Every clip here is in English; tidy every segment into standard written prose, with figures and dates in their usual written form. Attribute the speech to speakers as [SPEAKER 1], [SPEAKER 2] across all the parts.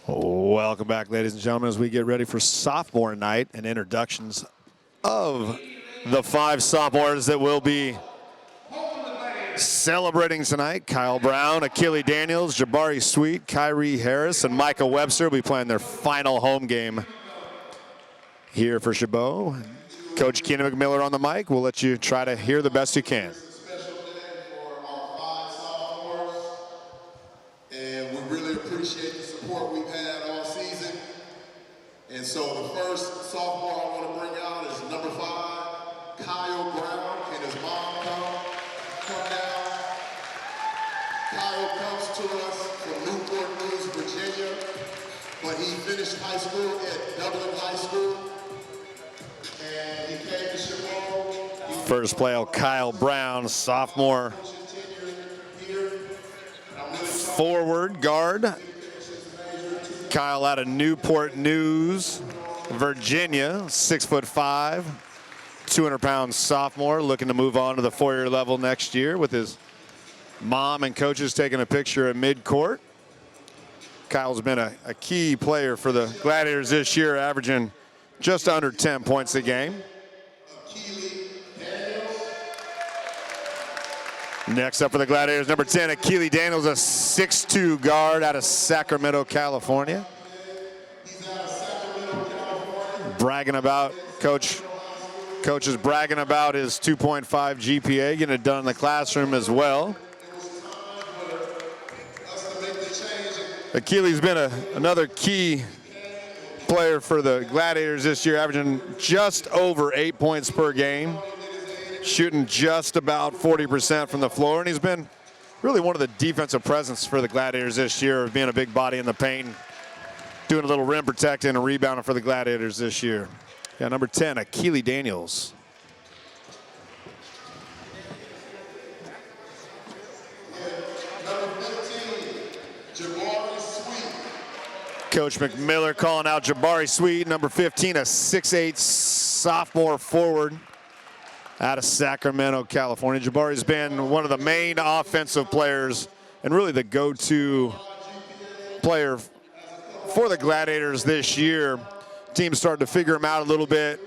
[SPEAKER 1] Welcome back, ladies and gentlemen, as we get ready for sophomore night and introductions of the 5 sophomores that will be celebrating tonight. Kyle Brown, Achille Daniels, Jabari Sweet, Kyrie Harris, and Micah Webster will be playing their final home game here for Chabot. Coach Keenan McMiller on the mic. We'll let you try to hear the best you can.
[SPEAKER 2] Appreciate the support we've had all season. And so the first sophomore I want to bring out is number 5, Kyle Brown. Can his mom come down? Kyle comes to us from Newport News, Virginia, but he finished high school at Dublin High School. And he came to Chabot.
[SPEAKER 1] First player, Kyle Brown, sophomore. Forward guard. Kyle out of Newport News, Virginia, 6'5", 200-pound sophomore, looking to move on to the 4-year level next year with his mom and coaches taking a picture at midcourt. Kyle's been a key player for the Gladiators this year, averaging just under 10 points a game. Next up for the Gladiators, number 10, Achille Daniels, a 6'2" guard out of Sacramento, California. Bragging about, Coach is bragging about his 2.5 GPA, getting it done in the classroom as well. Achille's been another key player for the Gladiators this year, averaging just over 8 points per game. Shooting just about 40% from the floor, and he's been really one of the defensive presence for the Gladiators this year, being a big body in the paint, doing a little rim protecting and rebounding for the Gladiators this year. Yeah, number 10, Achille Daniels. Coach McMiller calling out Jabari Sweet, number 15, a 6'8" sophomore forward out of Sacramento, California. Jabari's been one of the main offensive players and really the go-to player for the Gladiators this year. Team started to figure him out a little bit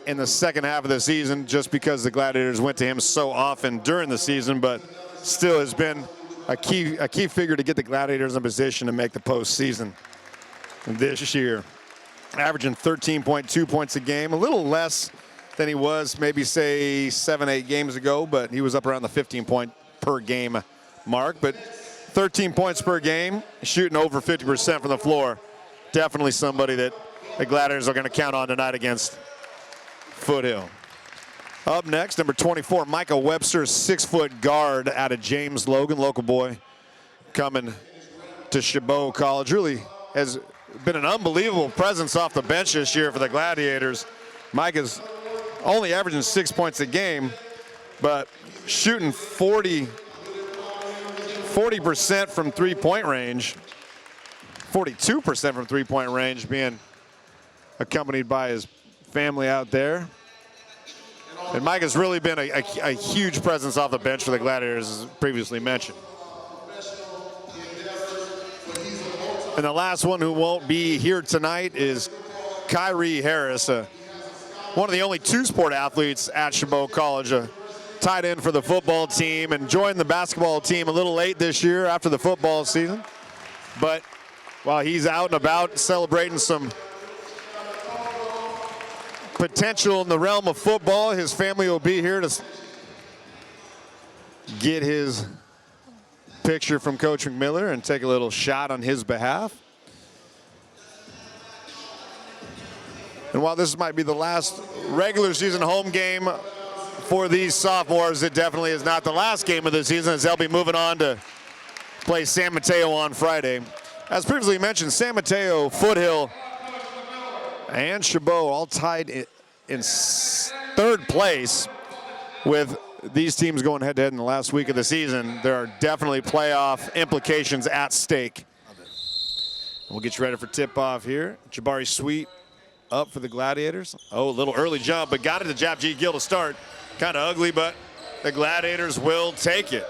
[SPEAKER 1] in the second half of the season just because the Gladiators went to him so often during the season, but still has been a key figure to get the Gladiators in position to make the postseason this year. Averaging 13.2 points a game, a little less than he was maybe say 7-8 games ago, but he was up around the 15-point per game mark. But 13 points per game, shooting over 50% from the floor. Definitely somebody that the Gladiators are going to count on tonight against Foothill. Up next, number 24, Micah Webster, 6-foot guard out of James Logan, local boy, coming to Chabot College. Really has been an unbelievable presence off the bench this year for the Gladiators. Micah's only averaging 6 points a game, but shooting 40% from three-point range, 42% from three-point range, being accompanied by his family out there. And Mike has really been a huge presence off the bench for the Gladiators, as previously mentioned. And the last one who won't be here tonight is Kyrie Harris, one of the only two-sport athletes at Chabot College, a tight end for the football team, and joined the basketball team a little late this year after the football season. But while he's out and about celebrating some potential in the realm of football, his family will be here to get his picture from Coach McMiller and take a little shot on his behalf. And while this might be the last regular season home game for these sophomores, it definitely is not the last game of the season, as they'll be moving on to play San Mateo on Friday. As previously mentioned, San Mateo, Foothill, and Chabot all tied in third place, with these teams going head-to-head in the last week of the season. There are definitely playoff implications at stake. We'll get you ready for tip-off here. Jabari Sweet up for the Gladiators. Oh, a little early jump, but got it to Jap G. Gill to start. Kind of ugly, but the Gladiators will take it.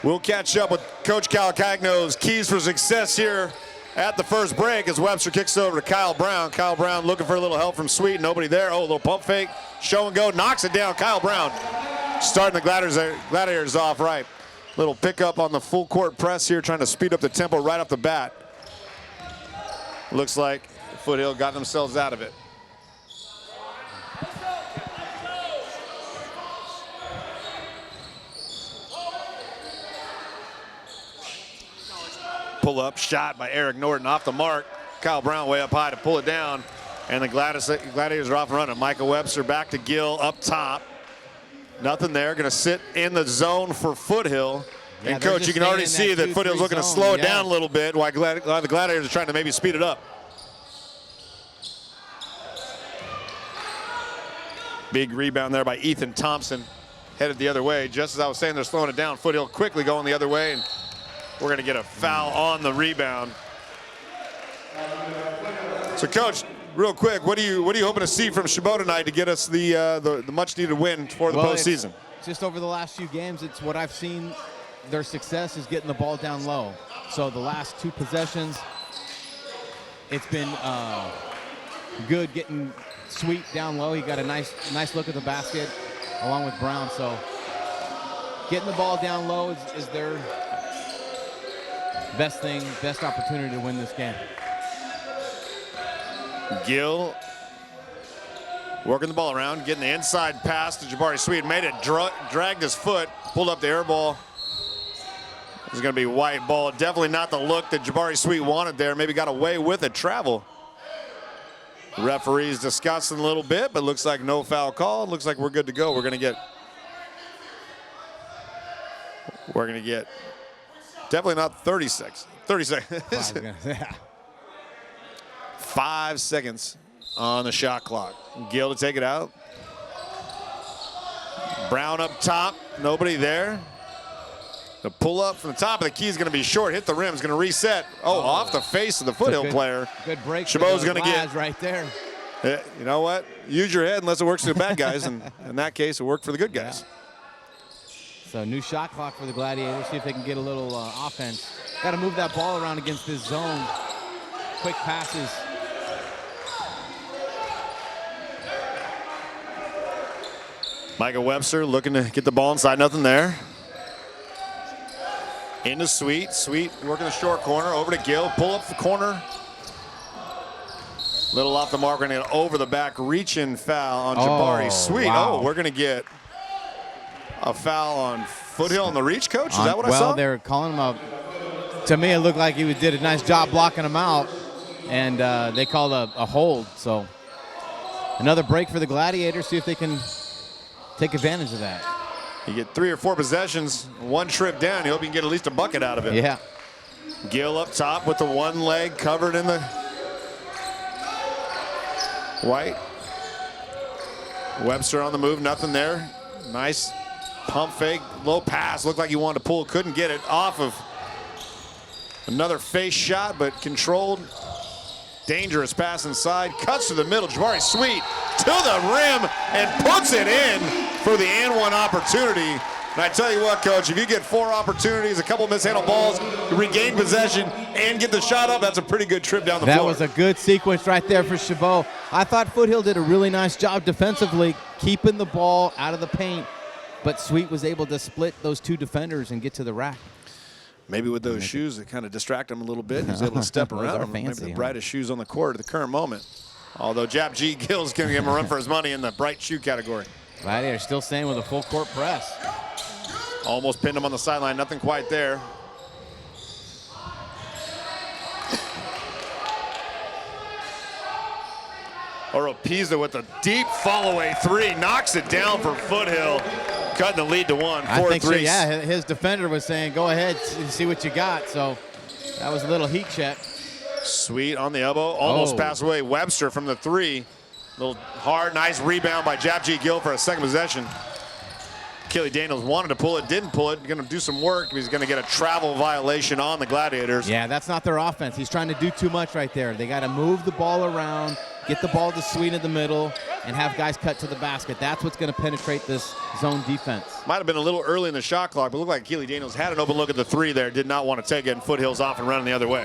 [SPEAKER 1] We'll catch up with Coach Calcagno's keys for success here at the first break as Webster kicks over to Kyle Brown. Kyle Brown looking for a little help from Sweet. Nobody there. Oh, a little pump fake. Show and go. Knocks it down. Kyle Brown starting the Gladiators off right. Little pickup on the full court press here, trying to speed up the tempo right off the bat. Looks like Foothill got themselves out of it. Pull up shot by Eric Norton off the mark. Kyle Brown way up high to pull it down. And the Gladiators are off and running. Michael Webster back to Gill up top. Nothing there. Going to sit in the zone for Foothill.
[SPEAKER 3] Yeah,
[SPEAKER 1] and Coach, you can already see that Foothill's looking to slow it down a little bit while the Gladiators are trying to maybe speed it up. Big rebound there by Ethan Thompson. Headed the other way. Just as I was saying, they're slowing it down. Foothill quickly going the other way. And we're going to get a foul on the rebound. So, Coach, real quick, what are you hoping to see from Chabot tonight to get us the much-needed win for the postseason?
[SPEAKER 3] Just over the last few games, it's what I've seen. Their success is getting the ball down low. So the last 2 possessions, it's been good getting Sweet down low. He got a nice look at the basket along with Brown. So getting the ball down low is their best opportunity to win this game.
[SPEAKER 1] Gill working the ball around, getting the inside pass to Jabari Sweet. Made it, dragged his foot, pulled up the air ball. This is going to be white ball. Definitely not the look that Jabari Sweet wanted there. Maybe got away with it. Travel. The referee's discussing a little bit, but looks like no foul call. Looks like we're good to go. We're going to get definitely not 36. 30 seconds. 5 seconds on the shot clock. Gill to take it out. Brown up top. Nobody there. The pull up from the top of the key is going to be short. Hit the rim. Is going to reset. Off the face of the Foothill player.
[SPEAKER 3] Good break.
[SPEAKER 1] Chabot's going to get
[SPEAKER 3] right there.
[SPEAKER 1] You know what? Use your head unless it works for the bad guys. And in that case, it worked for the good guys.
[SPEAKER 3] Yeah. So new shot clock for the Gladiators. See if they can get a little offense. Got to move that ball around against this zone. Quick passes.
[SPEAKER 1] Michael Webster looking to get the ball inside. Nothing there. Into Sweet. Sweet working the short corner. Over to Gill. Pull up the corner. Little off the mark. We're going to get over the back. Reach-in foul on Jabari Sweet.
[SPEAKER 3] Wow.
[SPEAKER 1] Oh, we're going to get a foul on Foothill on the reach, Coach? Is that what I saw?
[SPEAKER 3] Well, they're calling him up. To me, it looked like he did a nice job blocking him out. And they called a hold. So another break for the Gladiators. See if they can take advantage of that.
[SPEAKER 1] You get 3 or 4 possessions, 1 trip down. You hope you can get at least a bucket out of it.
[SPEAKER 3] Yeah.
[SPEAKER 1] Gill up top with the one leg covered in the white. Webster on the move, nothing there. Nice pump fake, low pass. Looked like he wanted to pull, couldn't get it off of another face shot, but controlled. Dangerous pass inside, cuts to the middle. Jabari Sweet to the rim and puts it in for the and one opportunity. And I tell you what, Coach, if you get 4 opportunities, a couple mishandled balls, regain possession, and get the shot up, that's a pretty good trip down the floor.
[SPEAKER 3] That was a good sequence right there for Chabot. I thought Foothill did a really nice job defensively, keeping the ball out of the paint, but Sweet was able to split those 2 defenders and get to the rack.
[SPEAKER 1] Maybe with those shoes, it kind of distract him a little bit. He's able to step around them. Maybe the brightest shoes on the court at the current moment. Although Jab G. Gill's going to give him a run for his money in the bright shoe category.
[SPEAKER 3] Gladiators still staying with a full court press.
[SPEAKER 1] Almost pinned him on the sideline. Nothing quite there. Oropeza with a deep follow-away 3. Knocks it down for Foothill. Cutting the lead to 1. 4-3.
[SPEAKER 3] I think so, yeah. His defender was saying, go ahead and see what you got. So that was a little heat check.
[SPEAKER 1] Sweet on the elbow. Almost passed away. Webster from the 3. Little hard, nice rebound by Jab G. Gill for a second possession. Kelly Daniels wanted to pull it, didn't pull it. Going to do some work. He's going to get a travel violation on the Gladiators.
[SPEAKER 3] Yeah, that's not their offense. He's trying to do too much right there. They got to move the ball around, get the ball to Sweet in the middle, and have guys cut to the basket. That's what's going to penetrate this zone defense.
[SPEAKER 1] Might have been a little early in the shot clock, but it looked like Keely Daniels had an open look at the three there. Did not want to take it, and Foothill's off and running the other way.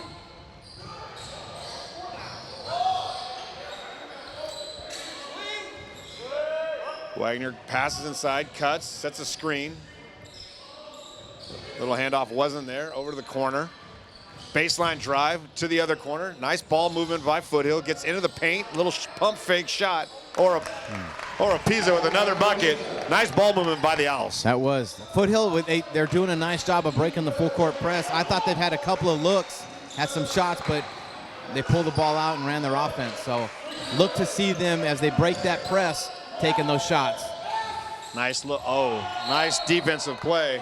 [SPEAKER 1] Wagner passes inside, cuts, sets a screen. Little handoff wasn't there. Over to the corner. Baseline drive to the other corner. Nice ball movement by Foothill. Gets into the paint. Little pump fake shot. Or a Pizza with another bucket. Nice ball movement by the Owls.
[SPEAKER 3] That was. Foothill, they're doing a nice job of breaking the full court press. I thought they've had a couple of looks, had some shots, but they pulled the ball out and ran their offense. So look to see them as they break that press, taking those shots.
[SPEAKER 1] Nice look. Oh, nice defensive play.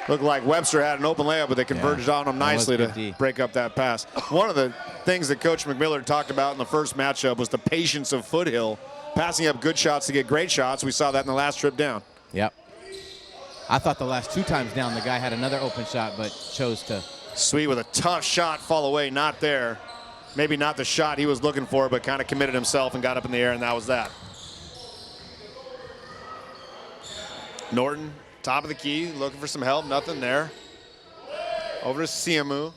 [SPEAKER 1] Looked like Webster had an open layup, but they converged on him nicely to break up that pass. One of the things that Coach McMillan talked about in the first matchup was the patience of Foothill, passing up good shots to get great shots. We saw that in the last trip down.
[SPEAKER 3] Yep. I thought the last 2 times down, the guy had another open shot, but chose to.
[SPEAKER 1] Sweet with a tough shot, fall away, not there. Maybe not the shot he was looking for, but kind of committed himself and got up in the air, and that was that. Norton, top of the key, looking for some help, nothing there. Over to Siamu.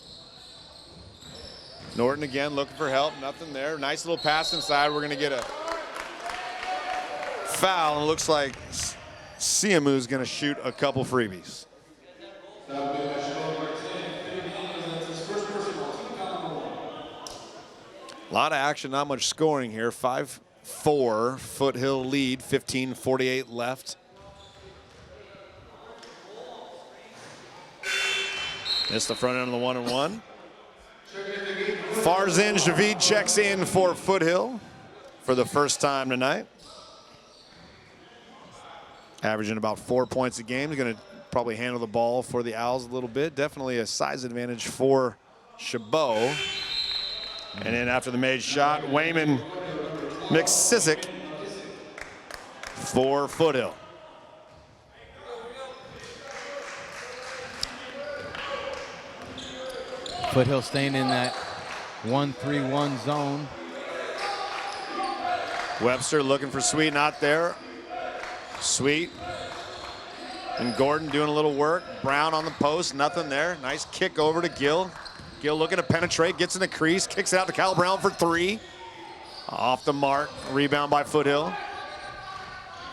[SPEAKER 1] Norton again looking for help, nothing there. Nice little pass inside. We're going to get a foul, and it looks like Siamu's going to shoot a couple freebies. A lot of action, not much scoring here. 5-4, Foothill lead, 15:48 left. Missed the front end of the 1-and-1. Farzin Javid checks in for Foothill for the first time tonight. Averaging about 4 points a game. He's going to probably handle the ball for the Owls a little bit. Definitely a size advantage for Chabot. And then after the made shot, Wayman McSissick for Foothill.
[SPEAKER 3] Foothill staying in that 1-3-1 zone.
[SPEAKER 1] Webster looking for Sweet, not there. Sweet and Gordon doing a little work. Brown on the post, nothing there. Nice kick over to Gill. Gill looking to penetrate, gets in the crease, kicks it out to Kyle Brown for 3. Off the mark, rebound by Foothill.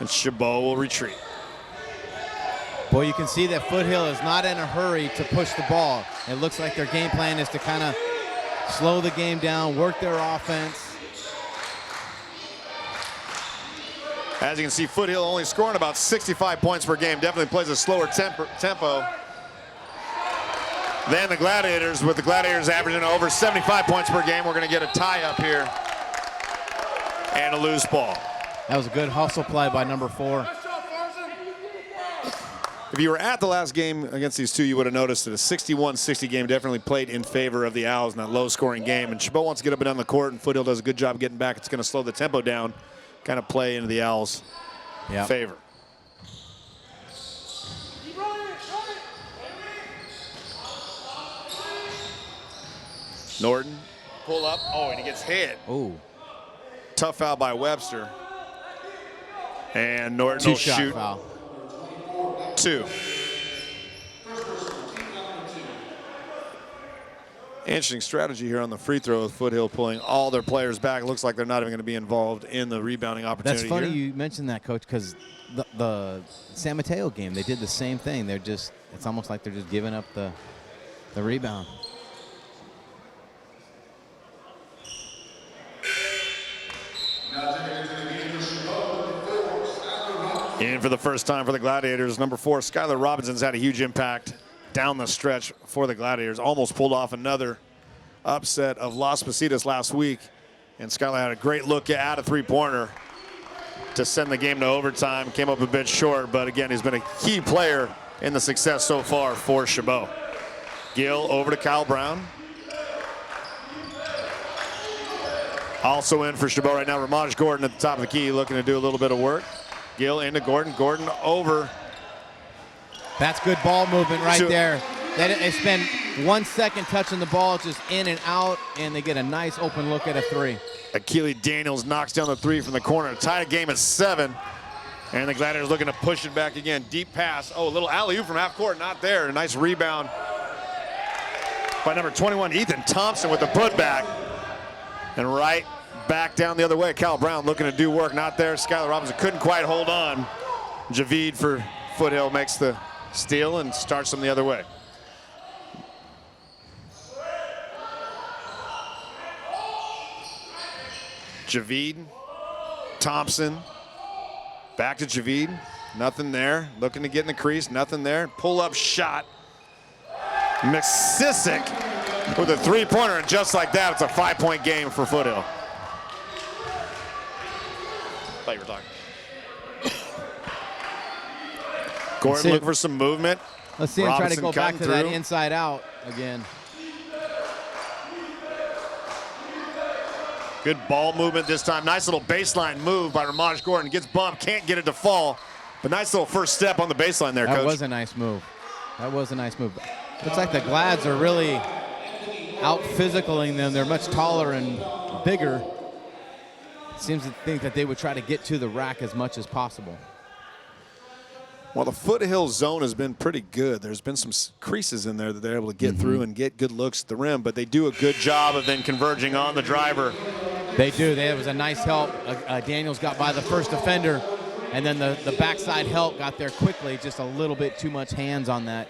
[SPEAKER 1] And Chabot will retreat.
[SPEAKER 3] Boy, you can see that Foothill is not in a hurry to push the ball. It looks like their game plan is to kind of slow the game down, work their offense.
[SPEAKER 1] As you can see, Foothill only scoring about 65 points per game. Definitely plays a slower tempo than the Gladiators, with the Gladiators averaging over 75 points per game. We're going to get a tie up here and a loose ball.
[SPEAKER 3] That was a good hustle play by number 4.
[SPEAKER 1] If you were at the last game against these two, you would have noticed that a 61-60 game definitely played in favor of the Owls in that low-scoring game. And Chabot wants to get up and down the court, and Foothill does a good job getting back. It's going to slow the tempo down, kind of play into the Owls' favor. Norton, pull up. Oh, and he gets hit.
[SPEAKER 3] Ooh.
[SPEAKER 1] Tough foul by Webster. And Norton will shoot.
[SPEAKER 3] Foul.
[SPEAKER 1] 2. Interesting strategy here on the free throw with Foothill pulling all their players back. It looks like they're not even going to be involved in the rebounding opportunity.
[SPEAKER 3] That's funny
[SPEAKER 1] here.
[SPEAKER 3] you mentioned that, Coach, because the San Mateo game, they did the same thing. They're just, it's almost like they're just giving up the rebound.
[SPEAKER 1] In for the first time for the Gladiators, number 4, Skylar Robinson's had a huge impact down the stretch for the Gladiators. Almost pulled off another upset of Las Positas last week. And Skylar had a great look at a three-pointer to send the game to overtime. Came up a bit short, but again, he's been a key player in the success so far for Chabot. Gill over to Kyle Brown. Also in for Chabot right now, Ramaj Gordon at the top of the key, looking to do a little bit of work. Gill into Gordon. Gordon over.
[SPEAKER 3] That's good ball movement right there. They spend 1 second touching the ball, just in and out, and they get a nice open look at a three.
[SPEAKER 1] Achille Daniels knocks down the three from the corner to tie a game at 7. And the Gladiators looking to push it back again. Deep pass. Oh, a little alley-oop from half court. Not there. A nice rebound by number 21, Ethan Thompson, with the putback. And right back down the other way. Kyle Brown looking to do work. Not there. Skylar Robinson couldn't quite hold on. Javid for Foothill makes the steal and starts them the other way. Javid, Thompson, back to Javid. Nothing there. Looking to get in the crease. Nothing there. Pull-up shot. McSissick with a three-pointer, and just like that, it's a 5-point game for Foothill. Thought you were talking. Gordon looking for some movement.
[SPEAKER 3] Let's see him try to go back to that
[SPEAKER 1] through.
[SPEAKER 3] inside out again.
[SPEAKER 1] Good ball movement this time. Nice little baseline move by Ramaj Gordon. Gets bumped, can't get it to fall. But nice little first step on the baseline there, Coach.
[SPEAKER 3] That was a nice move. That was a nice move. Looks like the Glads are really out-physicaling them. They're much taller and bigger. Seems to think that they would try to get to the rack as much as possible.
[SPEAKER 1] Well, the Foothill zone has been pretty good. There's been some creases in there that they're able to get through and get good looks at the rim, but they do a good job of then converging on the driver.
[SPEAKER 3] They do. There was a nice help. Daniels got by the first defender, and then the backside help got there quickly. Just a little bit too much hands on that,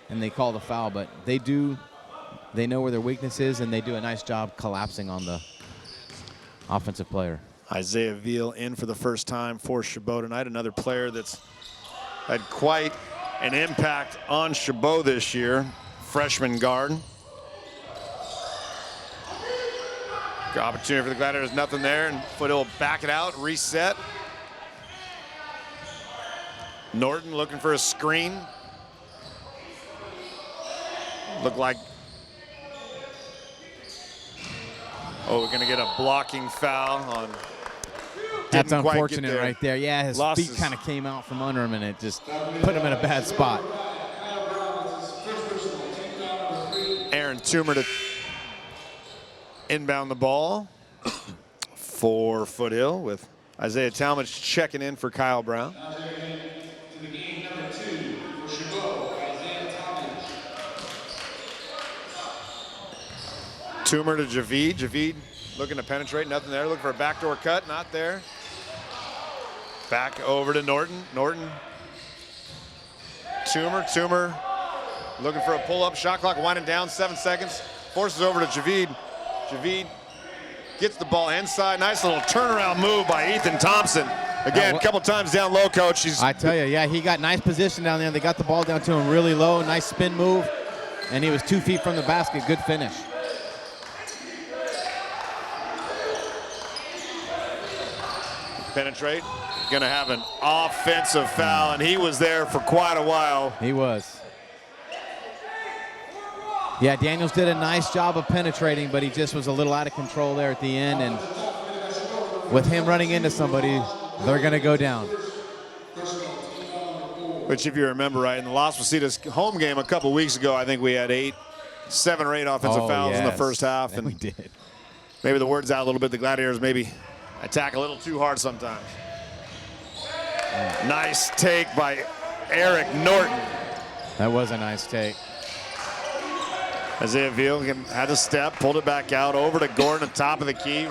[SPEAKER 3] and they call the foul. But they know where their weakness is, and they do a nice job collapsing on the offensive player.
[SPEAKER 1] Isaiah Veal in for the first time for Chabot tonight. Another player that's had quite an impact on Chabot this year. Freshman guard. Good opportunity for the Gladiators, nothing there, and Foothill will back it out, reset. Norton looking for a screen. Looked like, oh, we're gonna get a blocking foul on.
[SPEAKER 3] That's unfortunate right there. Yeah, his feet kind of came out from under him, and it just put him in a bad spot.
[SPEAKER 1] Aaron Toomer to inbound the ball for Foothill, with Isaiah Talmadge checking in for Kyle Brown. Toomer to Javid. Javid looking to penetrate, nothing there. Looking for a backdoor cut, not there. Back over to Norton. Norton. Toomer looking for a pull-up. Shot clock winding down, 7 seconds. Forces over to Javid. Javid gets the ball inside. Nice little turnaround move by Ethan Thompson. Again, a couple times down low, Coach.
[SPEAKER 3] I tell you, yeah, he got nice position down there. They got the ball down to him really low. Nice spin move. And he was 2 feet from the basket. Good finish.
[SPEAKER 1] Penetrate. Going to have an offensive foul, and he was there for quite a while.
[SPEAKER 3] He was. Yeah, Daniels did a nice job of penetrating, but he just was a little out of control there at the end. And with him running into somebody, they're going to go down.
[SPEAKER 1] Which, if you remember right, in the Las Positas home game a couple weeks ago, I think we had 7 or 8 offensive fouls in the first half. And
[SPEAKER 3] we did.
[SPEAKER 1] Maybe the word's out a little bit. The Gladiators maybe attack a little too hard sometimes. Nice take by Eric Norton.
[SPEAKER 3] That was a nice take.
[SPEAKER 1] Isaiah Veal had a step, pulled it back out, over to Gordon at top of the key.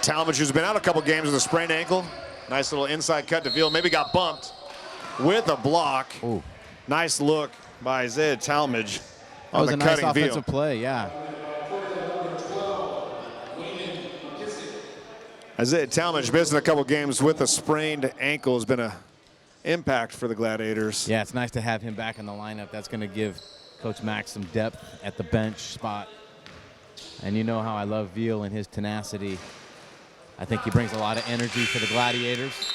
[SPEAKER 1] Talmadge, who's been out a couple games with a sprained ankle. Nice little inside cut to Veal. Maybe got bumped with a block.
[SPEAKER 3] Ooh.
[SPEAKER 1] Nice look by Isaiah Talmadge
[SPEAKER 3] That
[SPEAKER 1] on
[SPEAKER 3] was
[SPEAKER 1] the
[SPEAKER 3] a nice
[SPEAKER 1] cutting Veal.
[SPEAKER 3] offensive play, yeah.
[SPEAKER 1] Isaiah Talmadge missing a couple games with a sprained ankle has been an impact for the Gladiators.
[SPEAKER 3] Yeah, it's nice to have him back in the lineup. That's going to give Coach Max some depth at the bench spot. And you know how I love Veal and his tenacity. I think he brings a lot of energy for the Gladiators.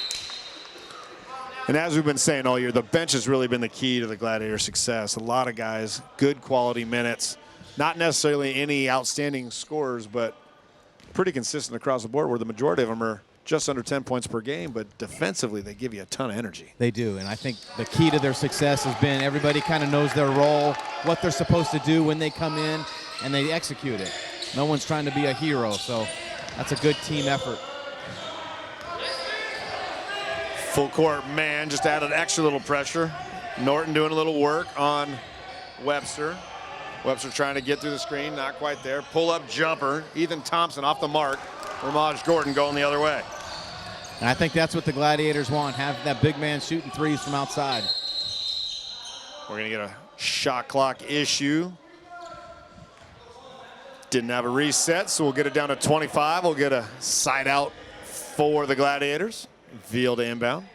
[SPEAKER 1] And as we've been saying all year, the bench has really been the key to the Gladiator success. A lot of guys, good quality minutes. Not necessarily any outstanding scorers, but pretty consistent across the board, where the majority of them are just under 10 points per game, but defensively they give you a ton of energy.
[SPEAKER 3] They do, and I think the key to their success has been everybody kind of knows their role, what they're supposed to do when they come in, and they execute it. No one's trying to be a hero, so that's a good team effort.
[SPEAKER 1] Full court man just added extra little pressure. Norton doing a little work on Webster. Webster trying to get through the screen, not quite there. Pull-up jumper. Ethan Thompson off the mark. Ramaj Gordon going the other way.
[SPEAKER 3] And I think that's what the Gladiators want, have that big man shooting threes from outside.
[SPEAKER 1] We're going to get a shot clock issue. Didn't have a reset, so we'll get it down to 25. We'll get a side out for the Gladiators. Veal to inbound.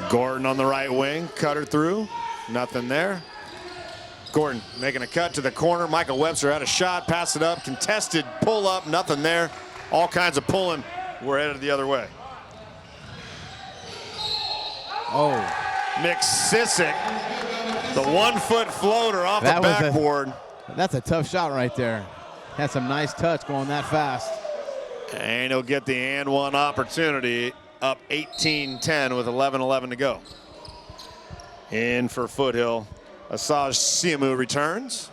[SPEAKER 1] Gordon on the right wing, cutter through, nothing there. Gordon making a cut to the corner. Michael Webster had a shot, pass it up, contested, pull up, nothing there. All kinds of pulling. We're headed the other way.
[SPEAKER 3] Oh.
[SPEAKER 1] McSissick, the 1-foot floater off the backboard.
[SPEAKER 3] That's a tough shot right there. Had some nice touch going that fast.
[SPEAKER 1] And he'll get the and one opportunity, up 18-10 with 11:11 to go. In for Foothill, Asaj Siamu returns.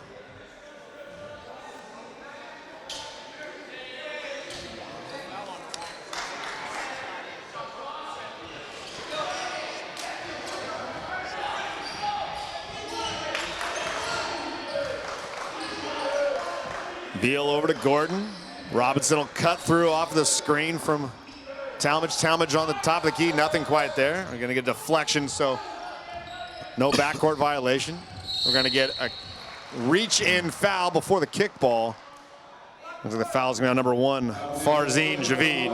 [SPEAKER 1] Beal over to Gordon. Robinson will cut through off the screen from Talmadge. Talmadge on the top of the key, nothing quite there. We're going to get deflection, so no backcourt violation. We're going to get a reach-in foul before the kickball. Looks like the foul's going to be on number 1, Farzine Javid.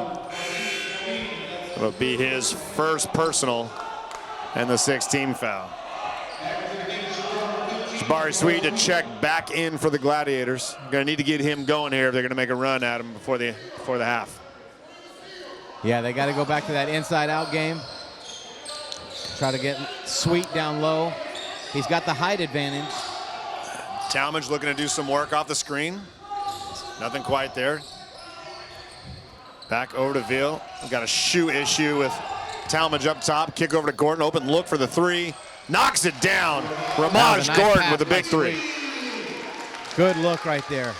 [SPEAKER 1] It'll be his first personal and the 6th-team foul. Jabari Sweet to check back in for the Gladiators. Going to need to get him going here if they're going to make a run at him before the half.
[SPEAKER 3] Yeah, they got to go back to that inside-out game. Try to get Sweet down low. He's got the height advantage.
[SPEAKER 1] Talmadge looking to do some work off the screen. Nothing quite there. Back over to Veal. We've got a shoe issue with Talmadge up top. Kick over to Gordon. Open look for the 3. Knocks it down. Ramaj
[SPEAKER 3] nice
[SPEAKER 1] Gordon
[SPEAKER 3] pass,
[SPEAKER 1] with a big 3.
[SPEAKER 3] Good look right there.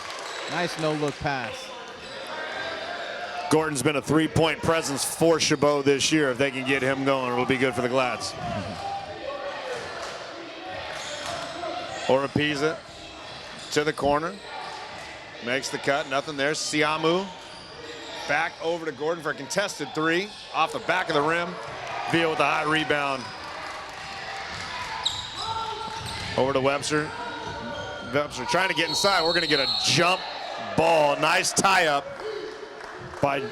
[SPEAKER 3] Nice no-look pass.
[SPEAKER 1] Gordon's been a 3-point presence for Chabot this year. If they can get him going, it'll be good for the Glads. Oropeza to the corner. Makes the cut, nothing there. Siamu back over to Gordon for a contested 3. Off the back of the rim. Veal with a high rebound. Over to Webster. Webster trying to get inside. We're going to get a jump ball. Nice tie-up by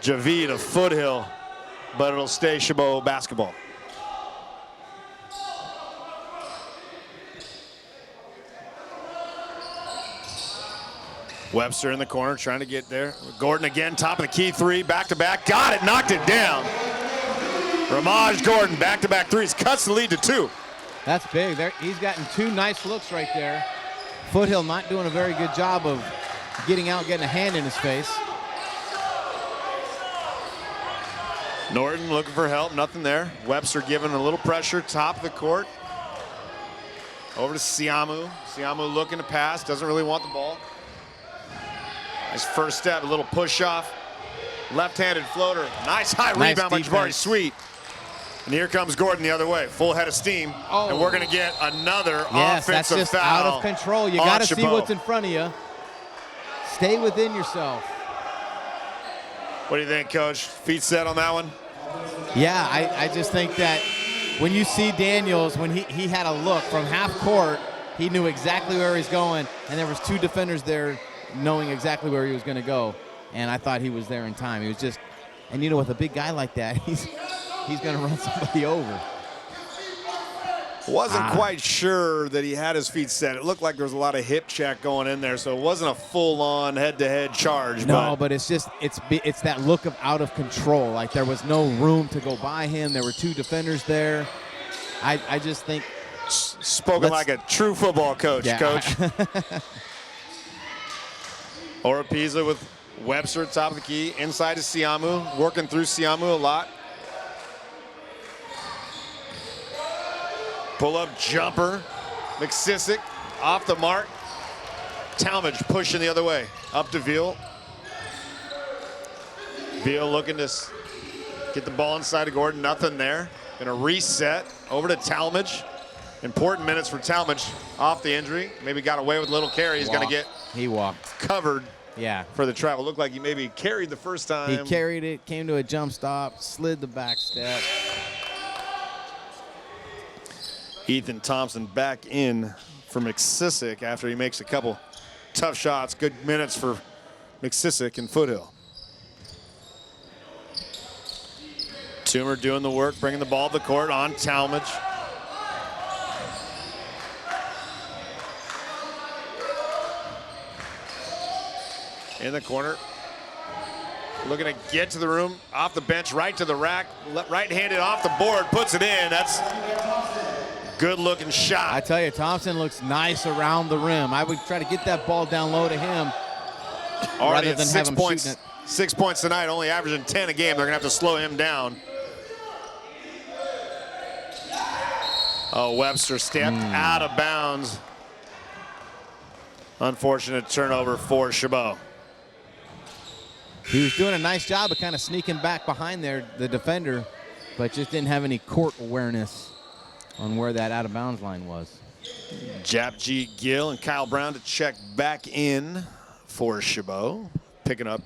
[SPEAKER 1] Javid of Foothill, but it'll stay Chabot basketball. Webster in the corner trying to get there. Gordon again, top of the key 3, back-to-back. Got it, knocked it down. Ramaj Gordon, back-to-back 3s, cuts the lead to 2.
[SPEAKER 3] That's big. He's gotten 2 nice looks right there. Foothill not doing a very good job of getting out, getting a hand in his face.
[SPEAKER 1] Norton looking for help, nothing there. Webster giving a little pressure, top of the court. Over to Siamu. Siamu looking to pass, doesn't really want the ball. Nice first step, a little push off. Left-handed floater, nice high rebound by Jabari Sweet. And here comes Gordon the other way, full head of steam. Oh. And we're going to get another
[SPEAKER 3] offensive
[SPEAKER 1] that's just
[SPEAKER 3] foul out of control. You got to see what's in front of you. Stay within yourself.
[SPEAKER 1] What do you think, Coach? Feet set on that one?
[SPEAKER 3] Yeah, I just think that when you see Daniels, when he had a look from half court, he knew exactly where he's going, and there was 2 defenders there knowing exactly where he was going to go. And I thought he was there in time. He was just, and you know, with a big guy like that, he's going to run somebody over.
[SPEAKER 1] Wasn't quite sure that he had his feet set. It looked like there was a lot of hip check going in there, so it wasn't a full-on head-to-head charge.
[SPEAKER 3] No, but it's just it's that look of out of control. Like there was no room to go by him. There were 2 defenders there. I just think
[SPEAKER 1] Spoken like a true football coach,
[SPEAKER 3] Yeah.
[SPEAKER 1] Coach. Oropeza with Webster at top of the key. Inside to Siamu. Working through Siamu a lot. Pull-up jumper. McSissick off the mark. Talmadge pushing the other way. Up to Veal. Veal looking to get the ball inside of Gordon. Nothing there. Gonna reset over to Talmadge. Important minutes for Talmadge off the injury. Maybe got away with a little carry. He's gonna get
[SPEAKER 3] He walked.
[SPEAKER 1] covered
[SPEAKER 3] Yeah.
[SPEAKER 1] for the travel. Looked like he maybe carried the first time.
[SPEAKER 3] He carried it, came to a jump stop, slid the back step.
[SPEAKER 1] Ethan Thompson back in for McSissick after he makes a couple tough shots. Good minutes for McSissick and Foothill. Toomer doing the work, bringing the ball to the court on Talmadge. In the corner. Looking to get to the room, off the bench, right to the rack, right-handed off the board, puts it in. That's good looking shot.
[SPEAKER 3] I tell you, Thompson looks nice around the rim. I would try to get that ball down low to him.
[SPEAKER 1] Already
[SPEAKER 3] rather
[SPEAKER 1] at
[SPEAKER 3] than
[SPEAKER 1] 6
[SPEAKER 3] have him
[SPEAKER 1] points.
[SPEAKER 3] shooting
[SPEAKER 1] 6 points tonight, only averaging 10 a game. They're gonna have to slow him down. Oh, Webster stepped out of bounds. Unfortunate turnover for Chabot.
[SPEAKER 3] He was doing a nice job of kind of sneaking back behind there, the defender, but just didn't have any court awareness on where that out of bounds line was.
[SPEAKER 1] Jap G. Gill and Kyle Brown to check back in for Chabot. Picking up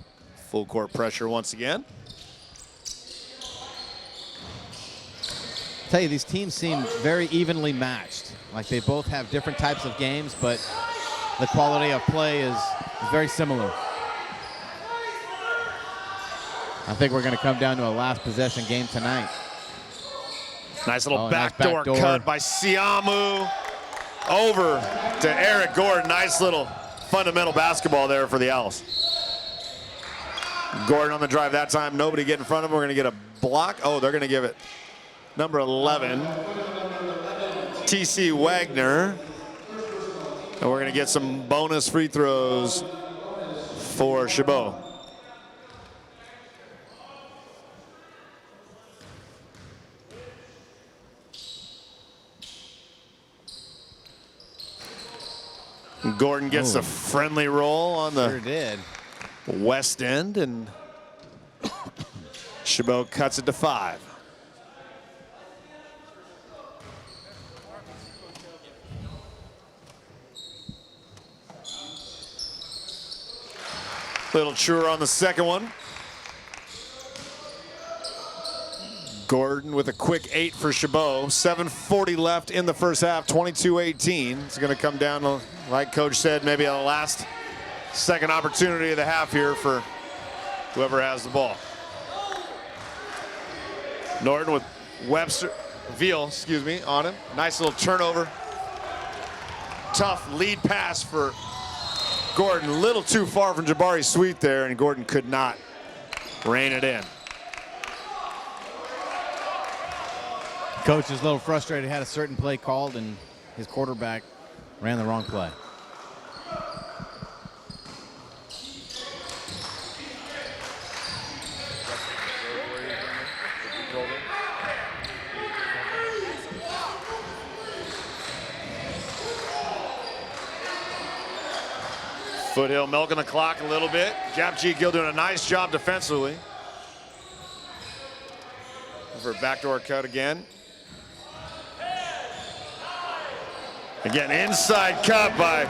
[SPEAKER 1] full court pressure once again.
[SPEAKER 3] Tell you, these teams seem very evenly matched. Like they both have different types of games, but the quality of play is very similar. I think we're going to come down to a last possession game tonight.
[SPEAKER 1] Nice little
[SPEAKER 3] Nice
[SPEAKER 1] backdoor
[SPEAKER 3] backdoor.
[SPEAKER 1] cut by Siamu. Over to Eric Gordon. Nice little fundamental basketball there for the Owls. Gordon on the drive that time. Nobody get in front of him. We're going to get a block. Oh, they're going to give it number 11, TC Wagner. And we're going to get some bonus free throws for Chabot. Gordon gets a friendly roll on the
[SPEAKER 3] Sure did.
[SPEAKER 1] west end, and Chabot cuts it to 5. Little truer on the second one. Gordon with a quick 8 for Chabot. 7:40 left in the first half, 22-18. It's going to come down to, like Coach said, maybe a last second opportunity of the half here for whoever has the ball. Norton with Veal, excuse me, on him. Nice little turnover. Tough lead pass for Gordon. A little too far from Jabari Sweet there, and Gordon could not rein it in.
[SPEAKER 3] Coach is a little frustrated. Had a certain play called, and his quarterback ran the wrong play.
[SPEAKER 1] Foothill milking the clock a little bit. Jap G. Gill doing a nice job defensively. For a backdoor cut again. Again, inside cut by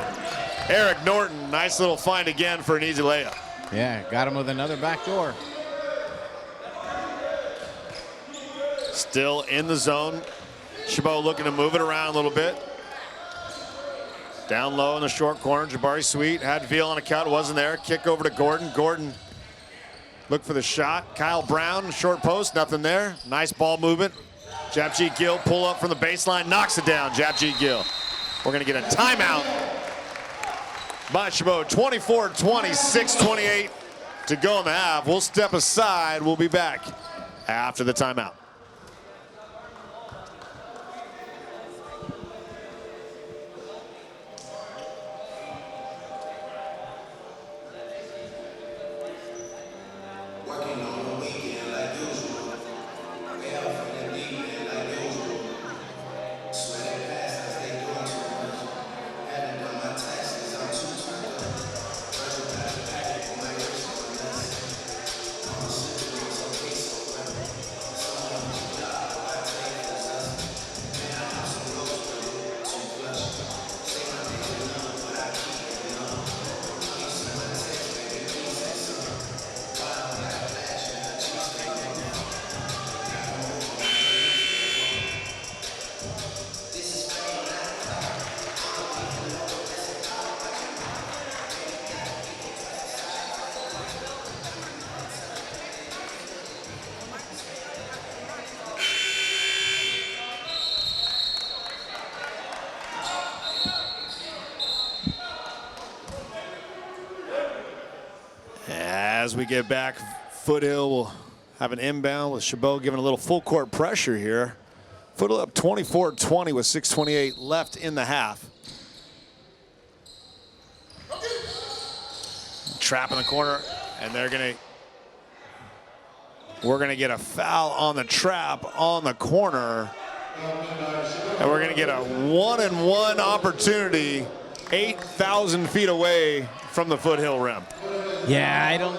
[SPEAKER 1] Eric Norton. Nice little find again for an easy layup.
[SPEAKER 3] Yeah, got him with another backdoor.
[SPEAKER 1] Still in the zone. Chabot looking to move it around a little bit. Down low in the short corner, Jabari Sweet had Veal on a cut, wasn't there. Kick over to Gordon. Gordon looked for the shot. Kyle Brown, short post, nothing there. Nice ball movement. Jap G. Gill pull up from the baseline, knocks it down. Jap G. Gill. We're going to get a timeout by Chabot. 24-20, 6:28 to go in the half. We'll step aside. We'll be back after the timeout. As we get back, Foothill will have an inbound with Chabot giving a little full court pressure here. Foothill up 24-20 with 6:28 left in the half. Trap in the corner, and we're gonna get a foul on the trap on the corner, and we're gonna get a 1-and-1 opportunity 8,000 feet away from the Foothill rim.
[SPEAKER 3] Yeah, I don't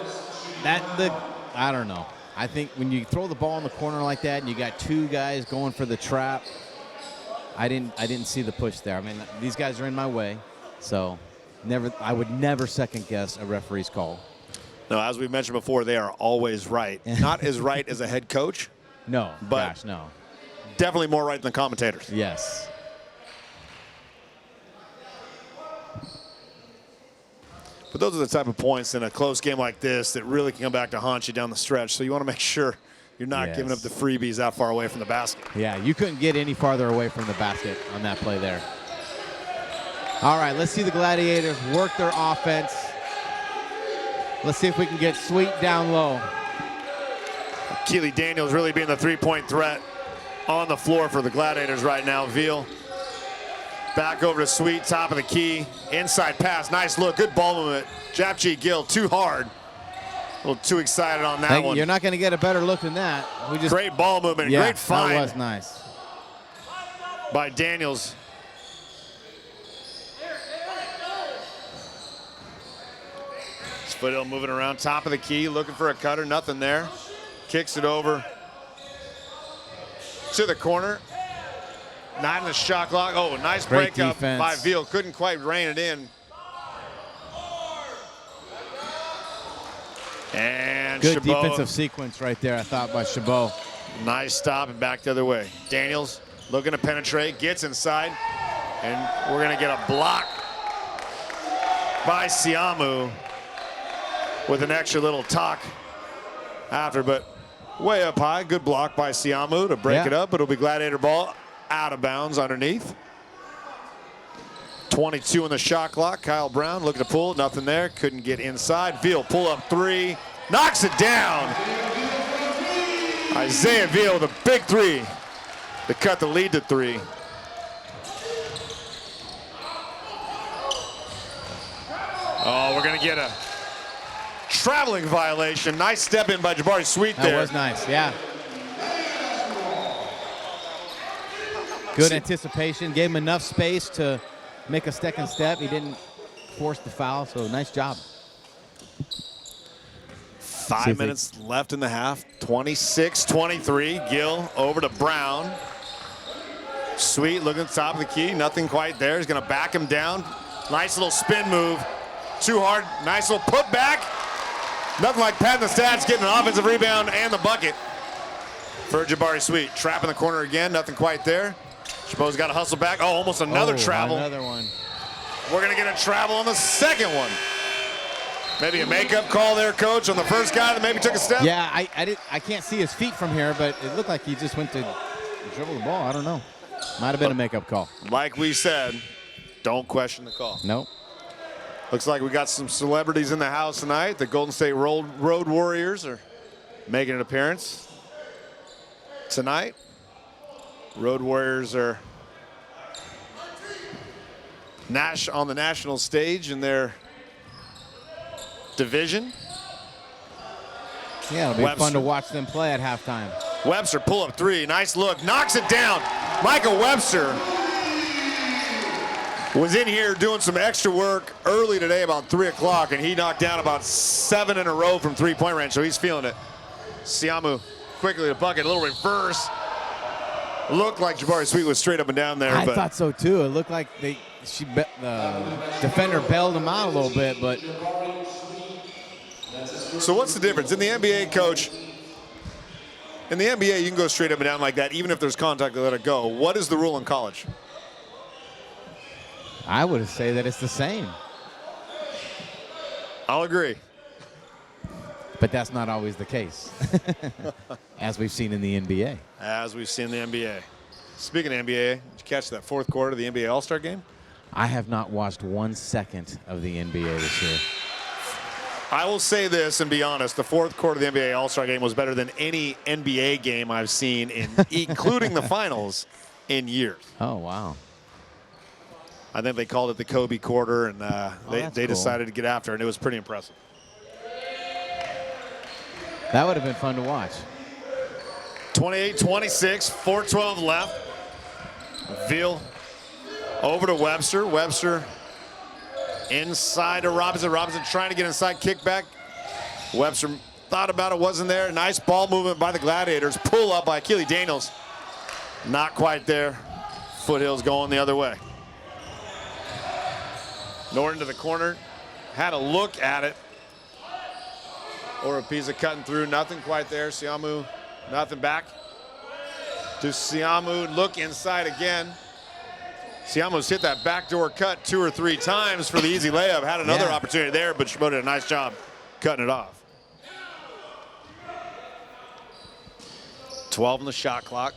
[SPEAKER 3] know. I think when you throw the ball in the corner like that and you got two guys going for the trap, I didn't see the push there. I mean, these guys are in my way, so I would never second guess a referee's call.
[SPEAKER 1] No, as we mentioned before, they are always right. Not as right as a head coach.
[SPEAKER 3] No,
[SPEAKER 1] but
[SPEAKER 3] gosh, no.
[SPEAKER 1] Definitely more right than the commentators.
[SPEAKER 3] Yes.
[SPEAKER 1] But those are the type of points in a close game like this that really can come back to haunt you down the stretch. So you want to make sure you're not giving up the freebies that far away from the basket.
[SPEAKER 3] Yeah, you couldn't get any farther away from the basket on that play there. All right, let's see the Gladiators work their offense. Let's see if we can get Sweet down low.
[SPEAKER 1] Keely Daniels really being the three-point threat on the floor for the Gladiators right now. Veal back over to Sweet, top of the key. Inside pass, nice look, good ball movement. Japji Gill too hard. A little too excited on that one.
[SPEAKER 3] You're not going to get a better look than that.
[SPEAKER 1] Great ball movement, great find.
[SPEAKER 3] That was nice.
[SPEAKER 1] By Daniels. Foothill moving around, top of the key, looking for a cutter, nothing there. Kicks it over to the corner. Not in the shot clock. Oh, nice breakup by Veal. Couldn't quite rein it in. And
[SPEAKER 3] good
[SPEAKER 1] Chabot.
[SPEAKER 3] Defensive sequence right there, I thought, by Chabot.
[SPEAKER 1] Nice stop and back the other way. Daniels looking to penetrate, gets inside, and we're going to get a block by Siamu with an extra little talk after, but way up high. Good block by Siamu to break it up. It'll be Gladiator ball out of bounds underneath. 22 in the shot clock. Kyle Brown looking to pull, nothing there. Couldn't get inside. Veal pull up three, knocks it down. Isaiah Veal with a big three to cut the lead to 3. Oh, we're gonna get a traveling violation. Nice step in by Jabari Sweet there.
[SPEAKER 3] That was nice, yeah. Good anticipation. Gave him enough space to make a second step. He didn't force the foul, so nice job.
[SPEAKER 1] 5 minutes left in the half. 26-23. Gill over to Brown. Sweet looking at the top of the key. Nothing quite there. He's going to back him down. Nice little spin move. Too hard. Nice little put back. Nothing like patting the stats, getting an offensive rebound and the bucket for Jabari Sweet. Trap in the corner again, nothing quite there. Chabot's got to hustle back. Oh, almost another travel.
[SPEAKER 3] Another one.
[SPEAKER 1] We're going to get a travel on the second one. Maybe a makeup call there, Coach, on the first guy that maybe took a step?
[SPEAKER 3] Yeah, I can't see his feet from here, but it looked like he just went to dribble the ball. I don't know. Might have been a makeup call.
[SPEAKER 1] Like we said, don't question the call.
[SPEAKER 3] Nope.
[SPEAKER 1] Looks like we got some celebrities in the house tonight. The Golden State Road Warriors are making an appearance tonight. Road Warriors are on the national stage in their division.
[SPEAKER 3] Yeah, it'll be fun to watch them play at halftime.
[SPEAKER 1] Webster pull up three, nice look, knocks it down. Michael Webster was in here doing some extra work early today about 3 o'clock, and he knocked down about 7 in a row from three-point range, so he's feeling it. Siamu quickly to bucket, a little reverse. Looked like Jabari Sweet was straight up and down there.
[SPEAKER 3] I thought so too. It looked like the defender bailed him out a little bit, but.
[SPEAKER 1] So what's the difference? In the NBA, Coach, in the NBA, you can go straight up and down like that, even if there's contact to let it go. What is the rule in college?
[SPEAKER 3] I would say that it's the same.
[SPEAKER 1] I'll agree.
[SPEAKER 3] But that's not always the case, as we've seen in the NBA.
[SPEAKER 1] As we've seen in the NBA. Speaking of NBA, did you catch that fourth quarter of the NBA All-Star game?
[SPEAKER 3] I have not watched 1 second of the NBA this year.
[SPEAKER 1] I will say this and be honest, the fourth quarter of the NBA All-Star game was better than any NBA game I've seen, including the finals, in years.
[SPEAKER 3] Oh, wow.
[SPEAKER 1] I think they called it the Kobe quarter, and they
[SPEAKER 3] cool.
[SPEAKER 1] decided to get after it, and it was pretty impressive.
[SPEAKER 3] That would have been fun to watch.
[SPEAKER 1] 28-26, 4:12 left. Veal over to Webster. Webster inside to Robinson. Robinson trying to get inside, kick back. Webster thought about it, wasn't there. Nice ball movement by the Gladiators. Pull up by Keely Daniels. Not quite there. Foothill's going the other way. Norton to the corner. Had a look at it. Oropeza cutting through, nothing quite there. Siamu, nothing back. To Siamu, look inside again. Siamu's hit that backdoor cut 2 or 3 times for the easy layup. Had another opportunity there, but Chabot did a nice job cutting it off. 12 on the shot clock.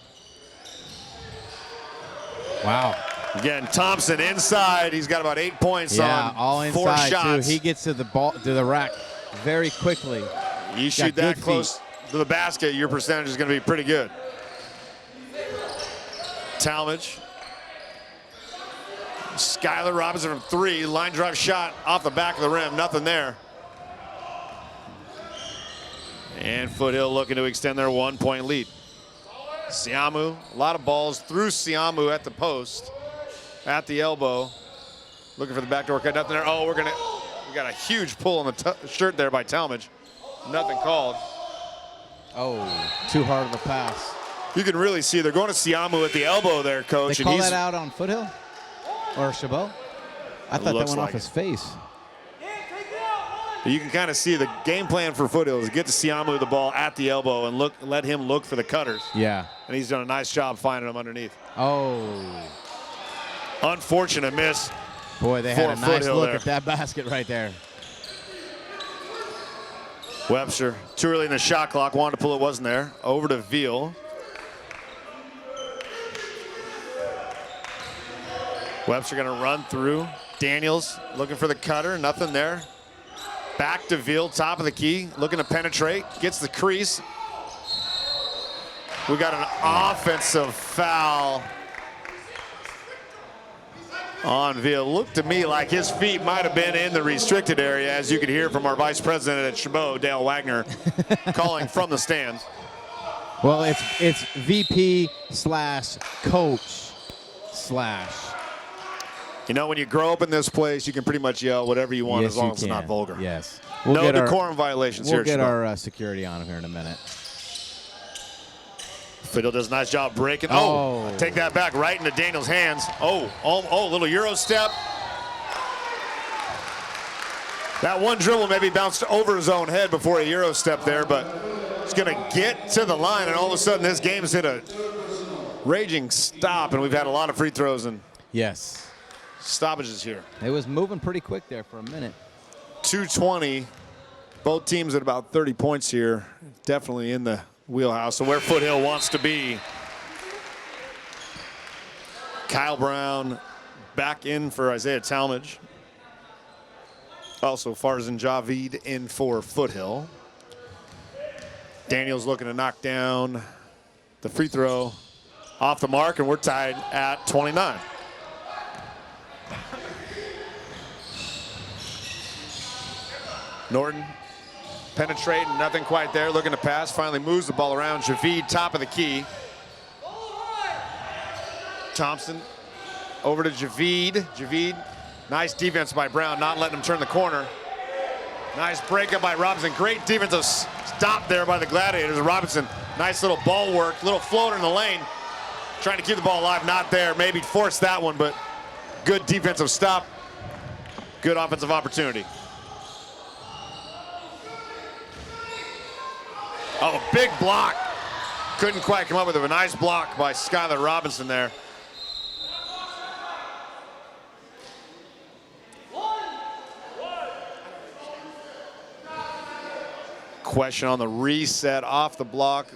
[SPEAKER 3] Wow.
[SPEAKER 1] Again, Thompson inside. He's got about 8 points on
[SPEAKER 3] all
[SPEAKER 1] 4
[SPEAKER 3] inside
[SPEAKER 1] shots.
[SPEAKER 3] too. He gets to the ball, to the rack very quickly.
[SPEAKER 1] You shoot that close to the basket, your percentage is going to be pretty good. Talmadge. Skylar Robinson from 3. Line drive shot off the back of the rim. Nothing there. And Foothill looking to extend their 1-point lead. Siamu, a lot of balls through Siamu at the post, at the elbow. Looking for the backdoor cut. Nothing there. Oh, we got a huge pull on the shirt there by Talmadge. Nothing called.
[SPEAKER 3] Oh, too hard of a pass.
[SPEAKER 1] You can really see they're going to Siamu at the elbow there, Coach.
[SPEAKER 3] They call that out on Foothill or Chabot? I thought that went off his face.
[SPEAKER 1] You can kind of see the game plan for Foothill is get to Siamu the ball at the elbow and let him look for the cutters.
[SPEAKER 3] Yeah.
[SPEAKER 1] And he's done a nice job finding them underneath.
[SPEAKER 3] Oh.
[SPEAKER 1] Unfortunate miss.
[SPEAKER 3] Boy, they had a nice
[SPEAKER 1] Foothill
[SPEAKER 3] look
[SPEAKER 1] there.
[SPEAKER 3] at that basket right there.
[SPEAKER 1] Webster, too early in the shot clock, wanted to pull it, wasn't there. Over to Veal. Webster gonna run through. Daniels looking for the cutter, nothing there. Back to Veal, top of the key, looking to penetrate, gets the crease. We got an offensive foul on Veal. Looked to me like his feet might have been in the restricted area, as you could hear from our vice president at Chabot, Dale Wagner, calling from the stands.
[SPEAKER 3] Well, it's VP / coach /
[SPEAKER 1] You know, when you grow up in this place, you can pretty much yell whatever you want as long as it's not vulgar.
[SPEAKER 3] Yes.
[SPEAKER 1] No decorum violations here.
[SPEAKER 3] We'll get our security on him here in a minute.
[SPEAKER 1] Foothill does a nice job breaking.
[SPEAKER 3] Oh.
[SPEAKER 1] Take that back right into Daniel's hands. Oh, little Euro step. That one dribble maybe bounced over his own head before a Euro step there, but he's going to get to the line, and all of a sudden this game has hit a raging stop, and we've had a lot of free throws and stoppages here.
[SPEAKER 3] It was moving pretty quick there for a minute.
[SPEAKER 1] 2:20. Both teams at about 30 points here. Definitely in the wheelhouse. So where Foothill wants to be. Kyle Brown back in for Isaiah Talmadge. Also Farzan Javid in for Foothill. Daniels looking to knock down the free throw off the mark, and we're tied at 29. Norton penetrating, nothing quite there, looking to pass, finally moves the ball around. Javid, top of the key. Thompson over to Javid. Javid, nice defense by Brown, not letting him turn the corner. Nice breakup by Robinson. Great defensive stop there by the Gladiators. Robinson, nice little ball work, little floater in the lane. Trying to keep the ball alive, not there. Maybe forced that one, but good defensive stop. Good offensive opportunity. Oh, big block. Couldn't quite come up with it. A nice block by Skylar Robinson there. Question on the reset off the block.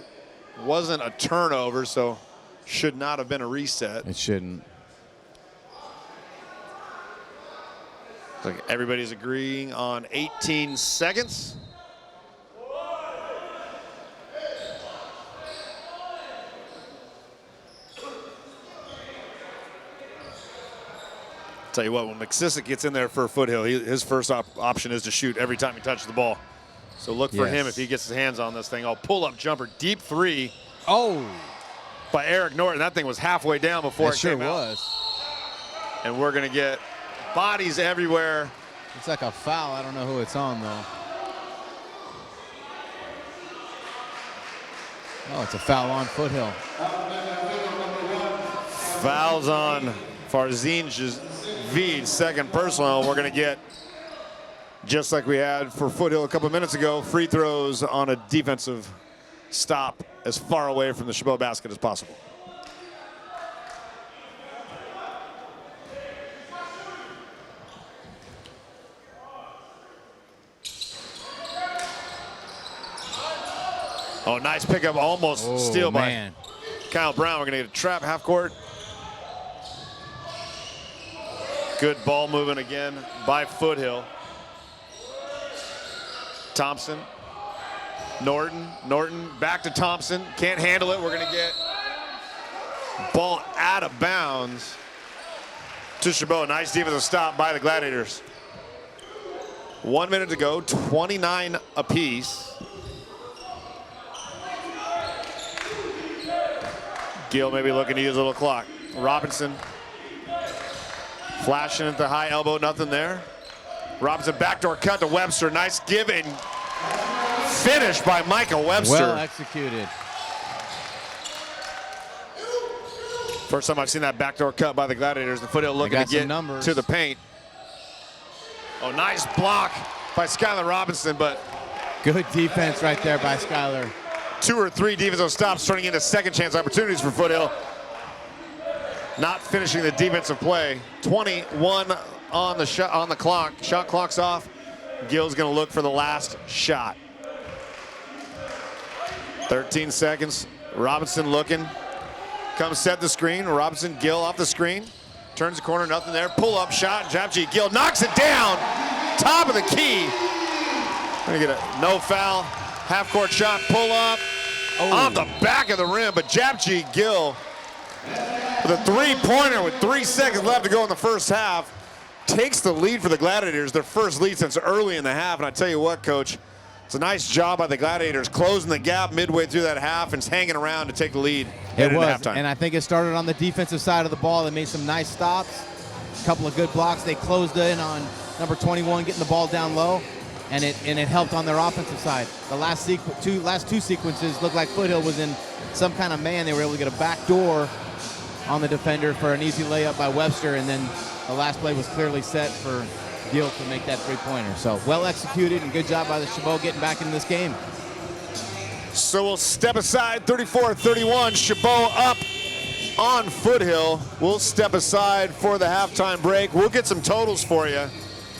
[SPEAKER 1] Wasn't a turnover, so should not have been a reset.
[SPEAKER 3] It shouldn't.
[SPEAKER 1] Looks like everybody's agreeing on 18 seconds. Tell you what, when McSissick gets in there for Foothill, his first option is to shoot every time he touches the ball. So look for him if he gets his hands on this thing. Oh, pull-up jumper, deep three.
[SPEAKER 3] Oh.
[SPEAKER 1] By Eric Norton. That thing was halfway down before it came out.
[SPEAKER 3] was.
[SPEAKER 1] And we're going to get bodies everywhere.
[SPEAKER 3] It's like a foul. I don't know who it's on, though. Oh, it's a foul on Foothill.
[SPEAKER 1] Fouls on Farzin Javid, second personal. We're going to get, just like we had for Foothill a couple minutes ago, free throws on a defensive stop as far away from the Chabot basket as possible. Oh, nice pickup, almost steal by Kyle Brown. We're going to get a trap half court. Good ball movement again by Foothill. Thompson, Norton back to Thompson. Can't handle it. We're going to get ball out of bounds to Chabot. Nice defensive stop by the Gladiators. 1 minute to go, 29 apiece. Gill maybe looking to use a little clock. Robinson flashing at the high elbow, nothing there. Robinson backdoor cut to Webster. Nice give and finish by Michael Webster.
[SPEAKER 3] Well executed.
[SPEAKER 1] First time I've seen that backdoor cut by the Gladiators. The Foothill looking to get to the paint. Oh, nice block by Skylar Robinson, but
[SPEAKER 3] good defense right there by Skylar.
[SPEAKER 1] 2 or 3 defensive stops turning into second chance opportunities for Foothill. Not finishing the defensive play. 21 on the shot on the clock. Shot clock's off. Gill's going to look for the last shot. 13 seconds. Robinson looking. Comes set the screen. Robinson, Gill off the screen. Turns the corner, nothing there. Pull up shot. Japji Gill knocks it down. Top of the key. Gonna get a no foul. Half court shot. Pull up. Off the back of the rim, but Japji Gill with a three-pointer with 3 seconds left to go in the first half takes the lead for the Gladiators, their first lead since early in the half. And I tell you what, Coach, it's a nice job by the Gladiators closing the gap midway through that half and hanging around to take the lead.
[SPEAKER 3] It was, and I think it started on the defensive side of the ball. They made some nice stops, a couple of good blocks. They closed in on number 21, getting the ball down low, and it helped on their offensive side. The last two sequences looked like Foothill was in some kind of man. They were able to get a back door on the defender for an easy layup by Webster, and then the last play was clearly set for Gill to make that three-pointer. So well executed and good job by the Chabot getting back in this game.
[SPEAKER 1] So we'll step aside, 34-31, Chabot up on Foothill. We'll step aside for the halftime break. We'll get some totals for you,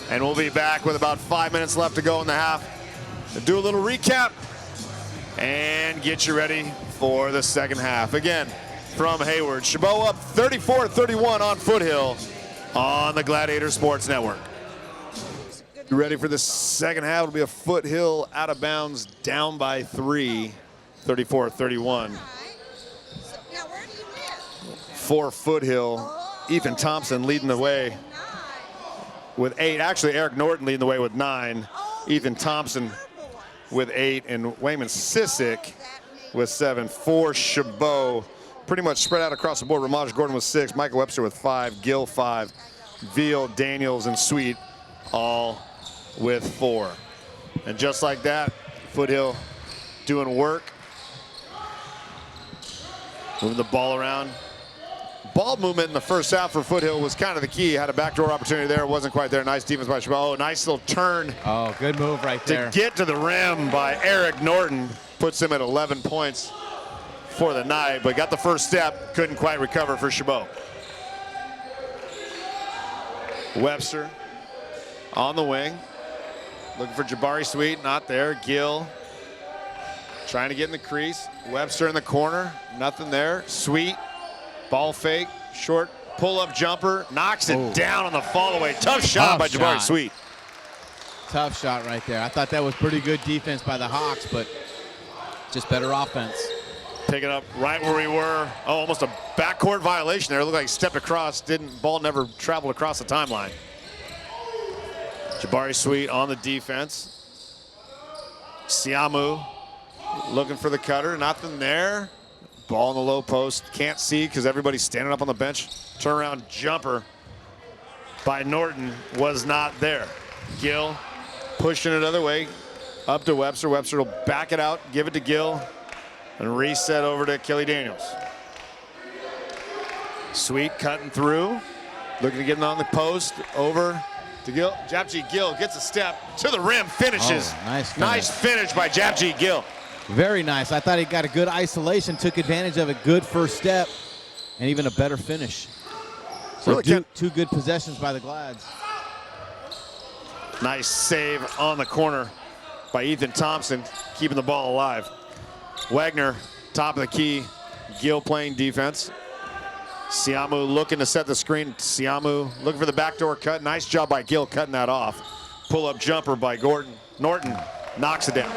[SPEAKER 1] and we'll be back with about 5 minutes left to go in the half. We'll do a little recap and get you ready for the second half. Again, from Hayward, Chabot up 34-31 on Foothill on the Gladiator Sports Network. You ready for the second half? It'll be a Foothill out of bounds, down by 3, 34-31. For Foothill, Ethan Thompson leading the way with 8. Actually, Eric Norton leading the way with 9. Ethan Thompson with 8, and Wayman Sissick with 7. For Chabot, pretty much spread out across the board. Ramaj Gordon with 6, Michael Webster with 5, Gill 5, Veal, Daniels, and Sweet all with 4. And just like that, Foothill doing work. Moving the ball around. Ball movement in the first half for Foothill was kind of the key. Had a backdoor opportunity there. It wasn't quite there. Nice defense by Chabot. Oh, nice little turn.
[SPEAKER 3] Oh, good move right there.
[SPEAKER 1] To get to the rim by Eric Norton. Puts him at 11 points for the night, but got the first step. Couldn't quite recover for Chabot. Webster on the wing. Looking for Jabari Sweet, not there. Gill trying to get in the crease. Webster in the corner, nothing there. Sweet, ball fake, short Pull-up jumper, knocks it down on the fall-away. Tough shot by Jabari Sweet.
[SPEAKER 3] Tough shot right there. I thought that was pretty good defense by the Hawks, but just better offense.
[SPEAKER 1] Pick it up right where we were. Oh, almost a backcourt violation there. It looked like he stepped across. Ball never traveled across the timeline. Jabari Sweet on the defense. Siamu looking for the cutter. Nothing there. Ball in the low post. Can't see because everybody's standing up on the bench. Turnaround jumper by Norton was not there. Gill pushing it other way. Up to Webster. Webster will back it out, give it to Gill, and reset over to Kelly Daniels. Sweet cutting through. Looking to get it on the post. Over to Gill. Japji Gill gets a step to the rim. Finishes.
[SPEAKER 3] Oh,
[SPEAKER 1] nice finish by Japji Gill.
[SPEAKER 3] Very nice. I thought he got a good isolation, took advantage of a good first step, and even a better finish. So
[SPEAKER 1] Really
[SPEAKER 3] two good possessions by the Glads.
[SPEAKER 1] Nice save on the corner by Ethan Thompson, keeping the ball alive. Wagner, top of the key. Gill playing defense. Siamu looking to set the screen. Siamu looking for the backdoor cut. Nice job by Gill cutting that off. Pull-up jumper by Gordon. Norton knocks it down.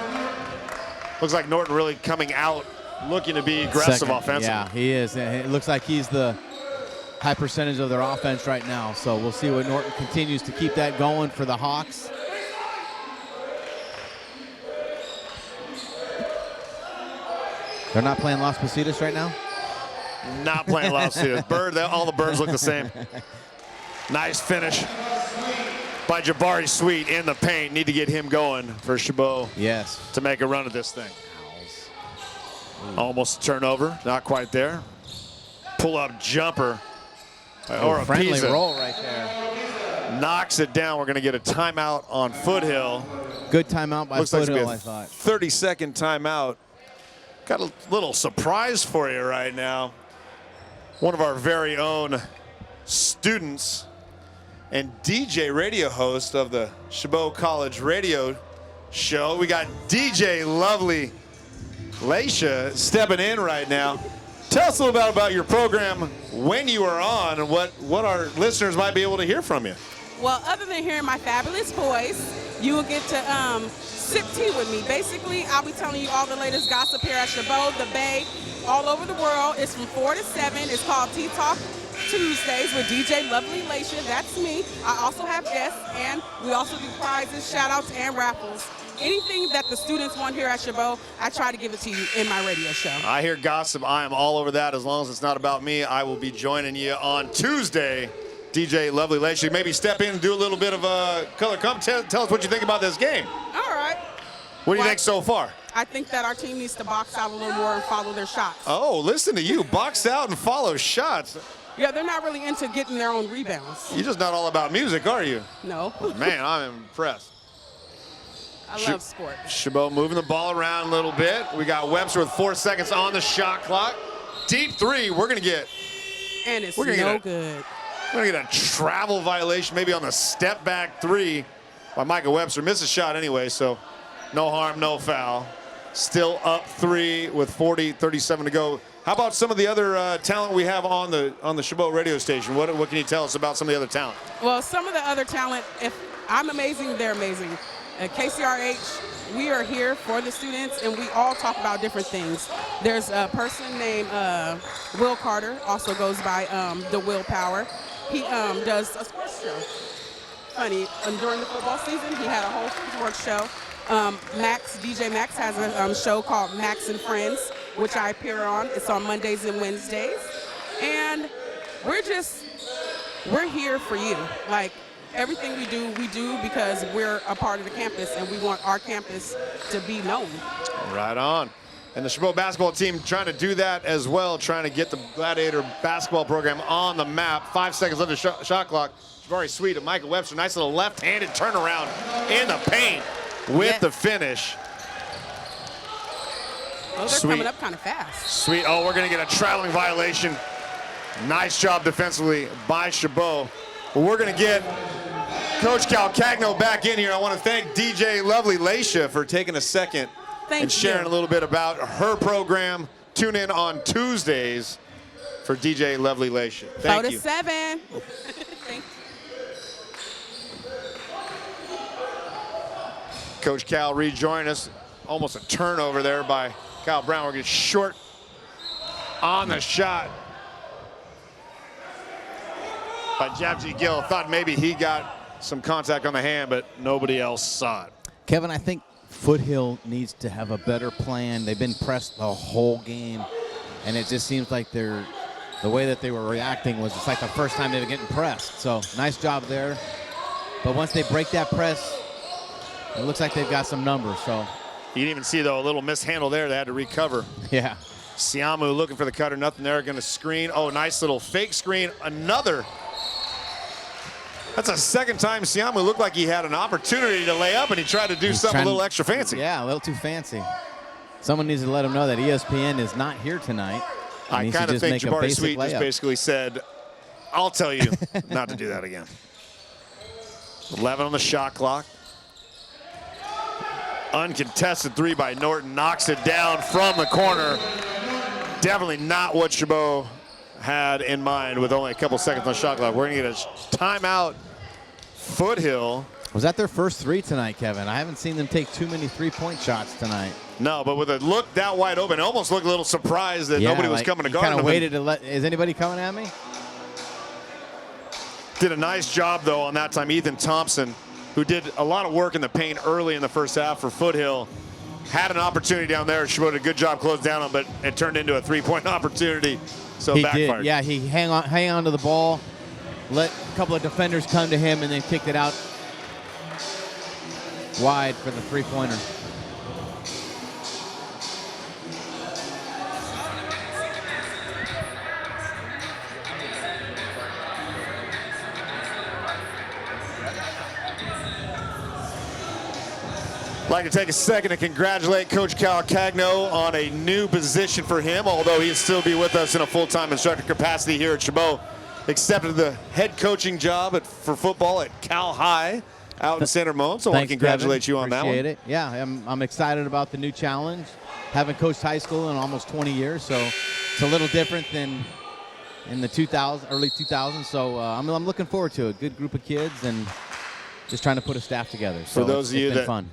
[SPEAKER 1] Looks like Norton really coming out, looking to be aggressive offensively.
[SPEAKER 3] Yeah, he is. It looks like he's the high percentage of their offense right now. So we'll see what Norton continues to keep that going for the Hawks. They're not playing Las Positas right now?
[SPEAKER 1] Not playing Las Positas. All the birds look the same. Nice finish by Jabari Sweet in the paint. Need to get him going for Chabot.
[SPEAKER 3] Yes.
[SPEAKER 1] To make a run at this thing. Almost turnover, not quite there. Pull-up jumper. Or a
[SPEAKER 3] friendly
[SPEAKER 1] Pisa.
[SPEAKER 3] Roll right there.
[SPEAKER 1] Knocks it down. We're going to get a timeout on Foothill.
[SPEAKER 3] Good timeout by Foothill, I thought.
[SPEAKER 1] 30-second timeout. Got a little surprise for you right now. One of our very own students and DJ radio host of the Chabot College radio show. We got DJ Lovely Laisha stepping in right now. Tell us a little bit about your program, when you are on, and what our listeners might be able to hear from you.
[SPEAKER 4] Well, other than hearing my fabulous voice, you will get to sip tea with me. Basically, I'll be telling you all the latest gossip here at Chabot, the Bay, all over the world. It's from 4 to 7. It's called Tea Talk Tuesdays with DJ Lovely Laisha. That's me. I also have guests, and we also do prizes, shout-outs, and raffles. Anything that the students want here at Chabot, I try to give it to you in my radio show.
[SPEAKER 1] I hear gossip. I am all over that. As long as it's not about me, I will be joining you on Tuesday. DJ Lovely Laisha, maybe step in and do a little bit of color. Come tell us what you think about this game.
[SPEAKER 4] All right.
[SPEAKER 1] What do you think so far?
[SPEAKER 4] I think that our team needs to box out a little more and follow their shots.
[SPEAKER 1] Oh, listen to you. Box out and follow shots.
[SPEAKER 4] Yeah, they're not really into getting their own rebounds.
[SPEAKER 1] You're just not all about music, are you?
[SPEAKER 4] No.
[SPEAKER 1] Man, I'm impressed.
[SPEAKER 4] I love sports.
[SPEAKER 1] Chabot moving the ball around a little bit. We got Webster with 4 seconds on the shot clock. Deep three, we're going to get.
[SPEAKER 4] And it's
[SPEAKER 1] no
[SPEAKER 4] good.
[SPEAKER 1] We're going to get a travel violation, maybe on the step back three by Michael Webster. Missed a shot anyway, so no harm, no foul. Still up 3 with 37 to go. How about some of the other talent we have on the Chabot radio station? What can you tell us about some of the other talent?
[SPEAKER 4] Well, some of the other talent, if I'm amazing, they're amazing. At KCRH, we are here for the students, and we all talk about different things. There's a person named Will Carter, also goes by the Willpower. He does a sports show. Funny, during the football season, he had a whole sports show. DJ Max has a show called Max and Friends, which I appear on. It's on Mondays and Wednesdays. And we're here for you. Like, everything we do because we're a part of the campus, and we want our campus to be known. Right
[SPEAKER 1] on. And the Chabot basketball team trying to do that as well, trying to get the Gladiator basketball program on the map. 5 seconds left of shot clock. Jabari Sweet and Michael Webster. Nice little left-handed turnaround in the paint with the finish.
[SPEAKER 4] Oh, they're coming up kind of fast.
[SPEAKER 1] Sweet. Oh, we're going to get a traveling violation. Nice job defensively by Chabot. But we're going to get Coach Calcagno back in here. I want to thank DJ Lovely Laisha for taking a second and sharing a little bit about her program. Tune in on Tuesdays for for DJ Lovely Lation.
[SPEAKER 4] 4
[SPEAKER 1] Thank
[SPEAKER 4] to
[SPEAKER 1] you.
[SPEAKER 4] 7. Thank you.
[SPEAKER 1] Coach Cal rejoined us. Almost a turnover there by Kyle Brown. We're getting short on the shot by Jabji Gill. Thought maybe he got some contact on the hand, but nobody else saw it.
[SPEAKER 3] Kevin, I think Foothill needs to have a better plan. They've been pressed the whole game, and it just seems like the way that they were reacting was it's like the first time they were getting pressed. So nice job there. But once they break that press, it looks like they've got some numbers. So
[SPEAKER 1] You didn't even see, though, a little mishandle there. They had to recover.
[SPEAKER 3] yeah.
[SPEAKER 1] Siamu looking for the cutter, nothing there, going to screen. Oh, nice little fake screen. Another. That's the second time Siamu looked like he had an opportunity to lay up, and he tried to do something a little extra fancy.
[SPEAKER 3] Yeah, a little too fancy. Someone needs to let him know that ESPN is not here tonight.
[SPEAKER 1] I kind of think Jabari Sweet just basically said, I'll tell you not to do that again. 11 on the shot clock. Uncontested three by Norton, knocks it down from the corner. Definitely not what Chabot had in mind with only a couple seconds on the shot clock. We're going to get a timeout. Foothill.
[SPEAKER 3] Was that their first three tonight, Kevin? I haven't seen them take too many three-point shots tonight.
[SPEAKER 1] No, but with a look that wide open, it almost looked a little surprised that nobody was coming to guard him.
[SPEAKER 3] Kind of waited to let. Is anybody coming at me?
[SPEAKER 1] Did a nice job, though, on that time. Ethan Thompson, who did a lot of work in the paint early in the first half for Foothill, had an opportunity down there. Chabot did a good job closing down on, but it turned into a three-point opportunity, so
[SPEAKER 3] He
[SPEAKER 1] backfired.
[SPEAKER 3] did. Yeah, he hang on to the ball, let a couple of defenders come to him, and then kicked it out wide for the three-pointer.
[SPEAKER 1] I'd like to take a second to congratulate Coach Cal Cagno on a new position for him, although he'll still be with us in a full-time instructor capacity here at Chabot. Accepted the head coaching job for football at Cal High out in San Ramon, so I want to congratulate you on that one.
[SPEAKER 3] Appreciate it. Yeah, I'm excited about the new challenge. Haven't coached high school in almost 20 years, so it's a little different than in the early 2000s. So I'm looking forward to it. Good group of kids and just trying to put a staff together. So
[SPEAKER 1] for those of you that
[SPEAKER 3] fun.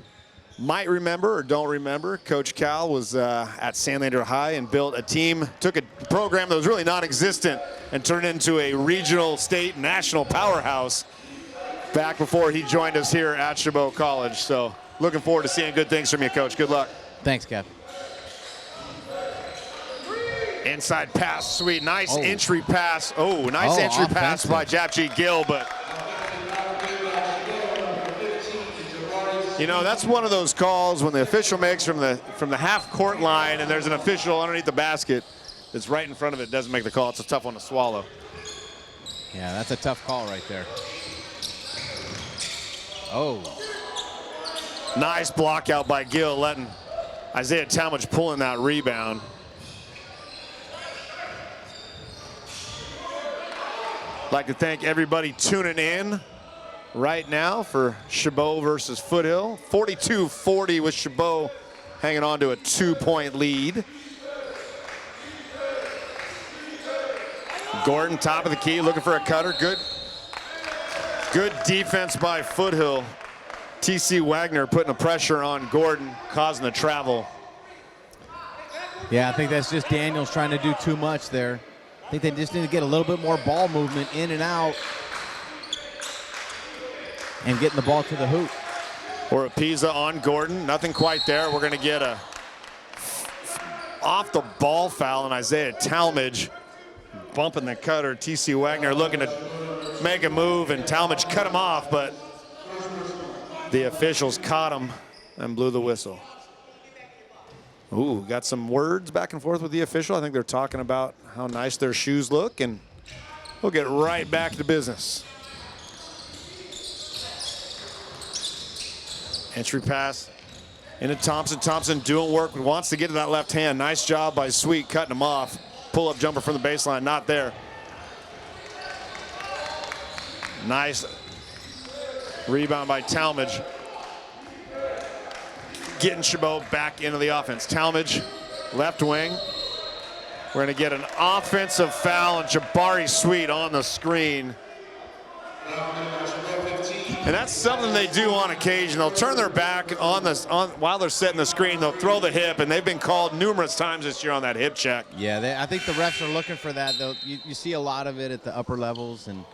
[SPEAKER 1] Might remember or don't remember, Coach Cal was at San Leandro High and built a team, took a program that was really non-existent and turned it into a regional, state, national powerhouse back before he joined us here at Chabot College. So looking forward to seeing good things from you, Coach. Good luck.
[SPEAKER 3] Thanks, Kev.
[SPEAKER 1] Inside pass, sweet. Nice entry pass. Oh, nice entry pass by Japji Gill, but you know, that's one of those calls when the official makes from the half-court line and there's an official underneath the basket that's right in front of it, doesn't make the call. It's a tough one to swallow.
[SPEAKER 3] Yeah, that's a tough call right there. Oh.
[SPEAKER 1] Nice block out by Gill, letting Isaiah Talmadge pull in that rebound. I'd like to thank everybody tuning in right now for Chabot versus Foothill. 42-40 with Chabot hanging on to a 2-point lead. Gordon, top of the key, looking for a cutter. Good defense by Foothill. TC Wagner putting the pressure on Gordon, causing the travel.
[SPEAKER 3] Yeah, I think that's just Daniels trying to do too much there. I think they just need to get a little bit more ball movement in and out and getting the ball to the hoop.
[SPEAKER 1] Or a Pisa on Gordon, nothing quite there. We're gonna get a off the ball foul on Isaiah Talmadge, bumping the cutter. TC Wagner looking to make a move and Talmadge cut him off, but the officials caught him and blew the whistle. Ooh, got some words back and forth with the official. I think they're talking about how nice their shoes look, and we'll get right back to business. Entry pass into Thompson. Thompson doing work, wants to get to that left hand. Nice job by Sweet cutting him off. Pull-up jumper from the baseline, not there. Nice rebound by Talmadge. Getting Chabot back into the offense. Talmadge, left wing. We're going to get an offensive foul, and Jabari Sweet on the screen. And that's something they do on occasion. They'll turn their back while they're setting the screen. They'll throw the hip, and they've been called numerous times this year on that hip check.
[SPEAKER 3] Yeah, I think the refs are looking for that. You see a lot of it at the upper levels, and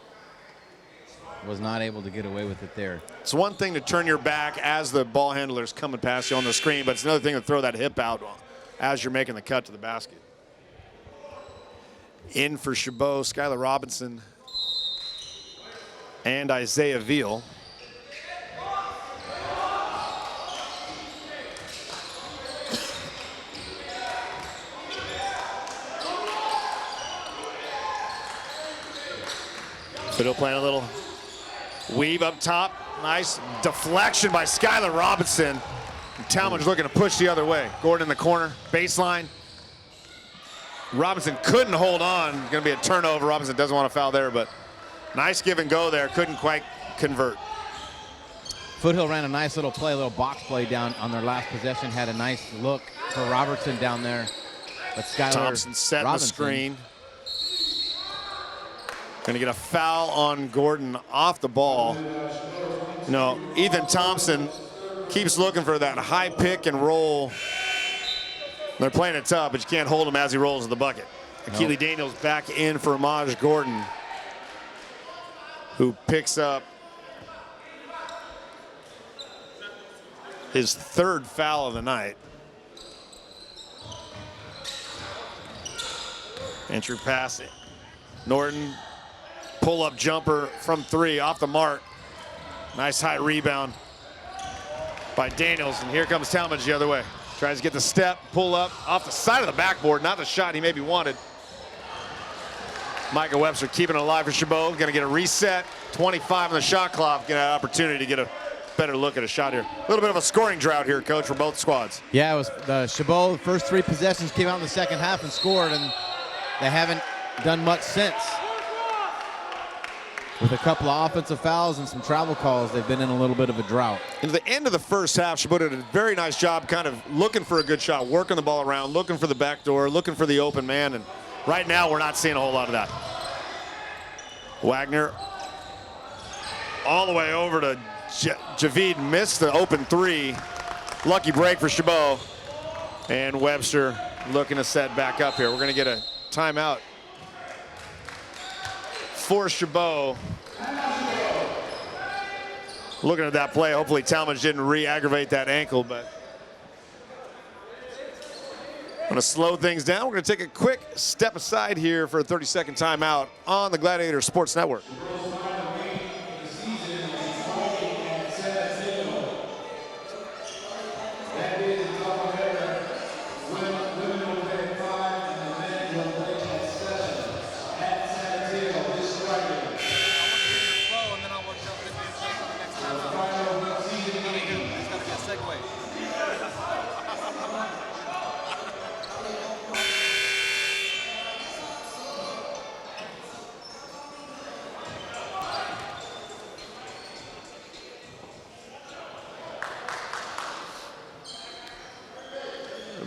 [SPEAKER 3] was not able to get away with it there.
[SPEAKER 1] It's one thing to turn your back as the ball handler's coming past you on the screen, but it's another thing to throw that hip out as you're making the cut to the basket. In for Chabot, Skylar Robinson, and Isaiah Veal. Foothill playing a little weave up top. Nice deflection by Skylar Robinson. And Talmadge looking to push the other way. Gordon in the corner, baseline. Robinson couldn't hold on. Going to be a turnover. Robinson doesn't want to foul there, but nice give and go there. Couldn't quite convert.
[SPEAKER 3] Foothill ran a nice little play, a little box play down on their last possession. Had a nice look for Robertson down there. But Skylar
[SPEAKER 1] Thompson setting the
[SPEAKER 3] Robinson,
[SPEAKER 1] screen. Going to get a foul on Gordon off the ball. You know, Ethan Thompson keeps looking for that high pick and roll. They're playing it tough, but you can't hold him as he rolls to the bucket.
[SPEAKER 3] Nope.
[SPEAKER 1] Keely Daniels back in for Amaj Gordon, who picks up his third foul of the night. Entry pass. Norton, pull-up jumper from three, off the mark. Nice high rebound by Daniels, and here comes Talmadge the other way. Tries to get the step, pull up, off the side of the backboard, not the shot he maybe wanted. Micah Webster keeping it alive for Chabot, gonna get a reset. 25 on the shot clock, get an opportunity to get a better look at a shot here. A little bit of a scoring drought here, Coach, for both squads.
[SPEAKER 3] Yeah, it was Chabot. The first three possessions came out in the second half and scored, and they haven't done much since. With a couple of offensive fouls and some travel calls, they've been in a little bit of a drought.
[SPEAKER 1] In the end of the first half, Chabot did a very nice job kind of looking for a good shot, working the ball around, looking for the back door, looking for the open man, and right now we're not seeing a whole lot of that. Wagner all the way over to Javid, missed the open three. Lucky break for Chabot. And Webster looking to set back up here. We're going to get a timeout for Chabot. Looking at that play, hopefully Talmadge didn't re-aggravate that ankle, but going to slow things down. We're going to take a quick step aside here for a 30-second timeout on the Gladiator Sports Network.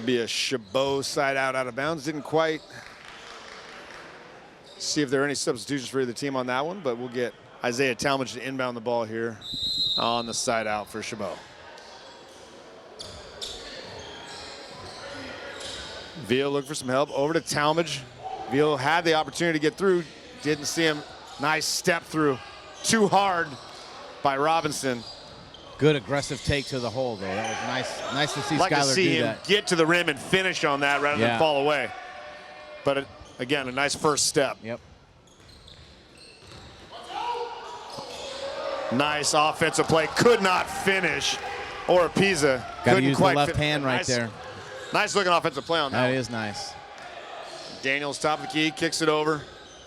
[SPEAKER 1] Be a Chabot side out of bounds. Didn't quite see if there are any substitutions for either team on that one, but we'll get Isaiah Talmadge to inbound the ball here on the side out for Chabot. Veal looking for some help. Over to Talmadge. Veal had the opportunity to get through. Didn't see him. Nice step through. Too hard by Robinson.
[SPEAKER 3] Good aggressive take to the hole, though. That was nice. Nice to see
[SPEAKER 1] like
[SPEAKER 3] Skylar
[SPEAKER 1] to see
[SPEAKER 3] do
[SPEAKER 1] him
[SPEAKER 3] that.
[SPEAKER 1] get to the rim and finish on that rather than fall away. But again, a nice first step.
[SPEAKER 3] Yep.
[SPEAKER 1] Nice offensive play. Could not finish. Oropeza
[SPEAKER 3] Got to
[SPEAKER 1] couldn't
[SPEAKER 3] use the
[SPEAKER 1] quite
[SPEAKER 3] left
[SPEAKER 1] fin-
[SPEAKER 3] hand right
[SPEAKER 1] nice,
[SPEAKER 3] there.
[SPEAKER 1] Nice looking offensive play on that.
[SPEAKER 3] That
[SPEAKER 1] one.
[SPEAKER 3] is nice.
[SPEAKER 1] Daniels top of the key, kicks it over.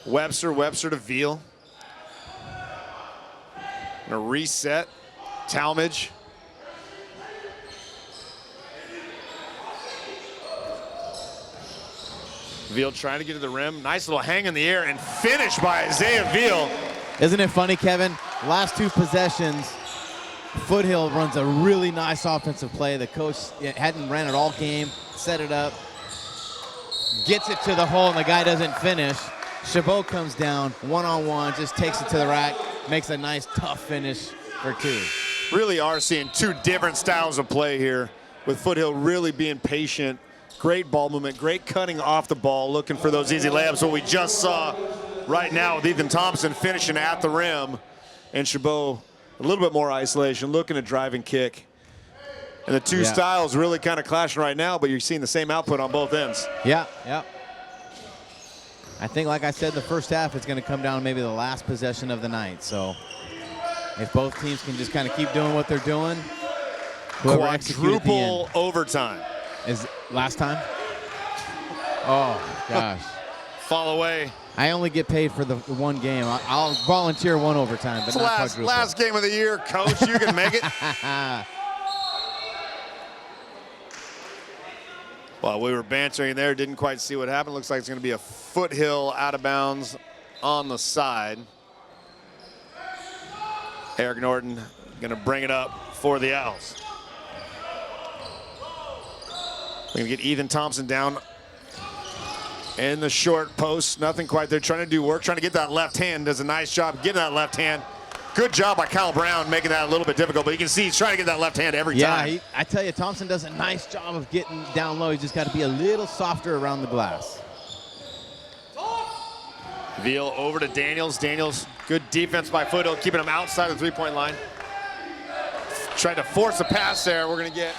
[SPEAKER 1] Webster to Veal. And a reset. Talmadge. Veal trying to get to the rim. Nice little hang in the air and finish by Isaiah Veal.
[SPEAKER 3] Isn't it funny, Kevin? Last two possessions, Foothill runs a really nice offensive play. The coach hadn't ran it all game, set it up. gets it to the hole, and the guy doesn't finish. Chabot comes down one-on-one, just takes it to the rack, makes a nice, tough finish for 2.
[SPEAKER 1] Really are seeing 2 different styles of play here, with Foothill really being patient. Great ball movement, great cutting off the ball, looking for those easy layups. What we just saw right now with Ethan Thompson finishing at the rim, and Chabot a little bit more isolation, looking to drive and kick. And the 2 styles really kind of clashing right now, but you're seeing the same output on both ends.
[SPEAKER 3] Yeah. I think, like I said, in the first half, it's going to come down to maybe the last possession of the night. So if both teams can just kind of keep doing what they're doing, whoever executes at the end.
[SPEAKER 1] Quadruple overtime.
[SPEAKER 3] Is last time? Oh, gosh.
[SPEAKER 1] Fall away.
[SPEAKER 3] I only get paid for the one game. I'll volunteer 1 overtime, but
[SPEAKER 1] It's
[SPEAKER 3] not quadruple.
[SPEAKER 1] last game of the year, Coach. You can make it. Well, we were bantering there, didn't quite see what happened. Looks like it's going to be a Foothill out of bounds on the side. Eric Norton going to bring it up for the Owls. We're going to get Ethan Thompson down in the short post. Nothing quite there. Trying to do work, trying to get that left hand. Does a nice job getting that left hand. Good job by Kyle Brown making that a little bit difficult, but you can see he's trying to get that left hand every time.
[SPEAKER 3] Yeah, I tell you, Thompson does a nice job of getting down low. He's just got to be a little softer around the glass.
[SPEAKER 1] Veal over to Daniels. Daniels, good defense by Foothill, keeping him outside the 3-point line. Tried to force a pass there. We're going to get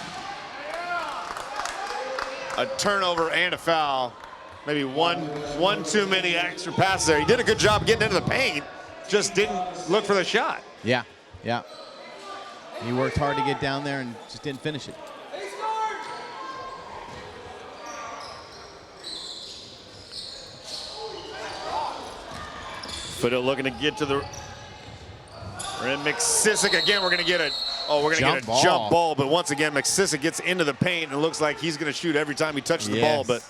[SPEAKER 1] a turnover and a foul. Maybe one too many extra passes there. He did a good job getting into the paint, just didn't look for the shot.
[SPEAKER 3] Yeah. He worked hard to get down there and just didn't finish it.
[SPEAKER 1] Foothill looking to get to the rim. McSissick again. We're going to get a jump ball, but once again McSissick gets into the paint and it looks like he's going to shoot every time he touches the ball. But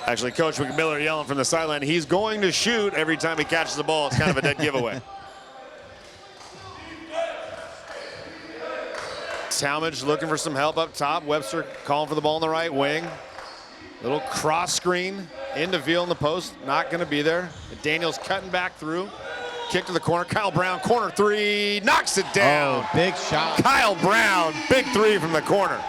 [SPEAKER 1] actually, Coach McMiller yelling from the sideline, he's going to shoot every time he catches the ball. It's kind of a dead giveaway. Talmadge looking for some help up top. Webster calling for the ball on the right wing. Little cross screen into Veal in the post. Not going to be there. Daniels cutting back through. Kick to the corner. Kyle Brown, corner 3. Knocks it down.
[SPEAKER 3] Oh, big shot.
[SPEAKER 1] Kyle Brown, big 3 from the corner.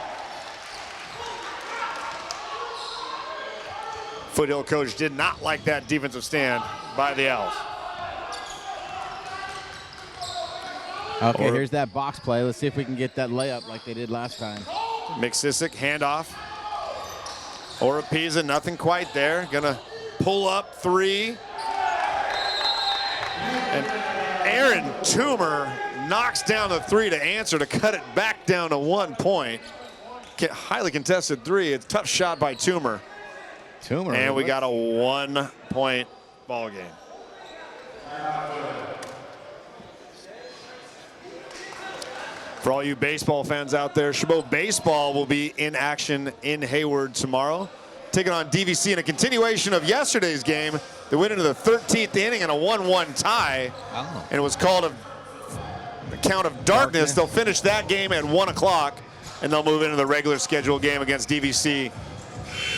[SPEAKER 1] Foothill coach did not like that defensive stand by the Owls.
[SPEAKER 3] Okay, here's that box play. Let's see if we can get that layup like they did last time.
[SPEAKER 1] McSissick, handoff. Oropeza, nothing quite there. Gonna pull up 3. And Aaron Toomer knocks down the 3 to answer, to cut it back down to 1 point. Highly contested 3. It's a tough shot by Toomer. And we got a 1-point ball game. For all you baseball fans out there, Chabot baseball will be in action in Hayward tomorrow, taking on DVC in a continuation of yesterday's game. They went into the 13th inning in a 1-1 tie, and it was called a count of darkness. They'll finish that game at 1 o'clock, and they'll move into the regular scheduled game against DVC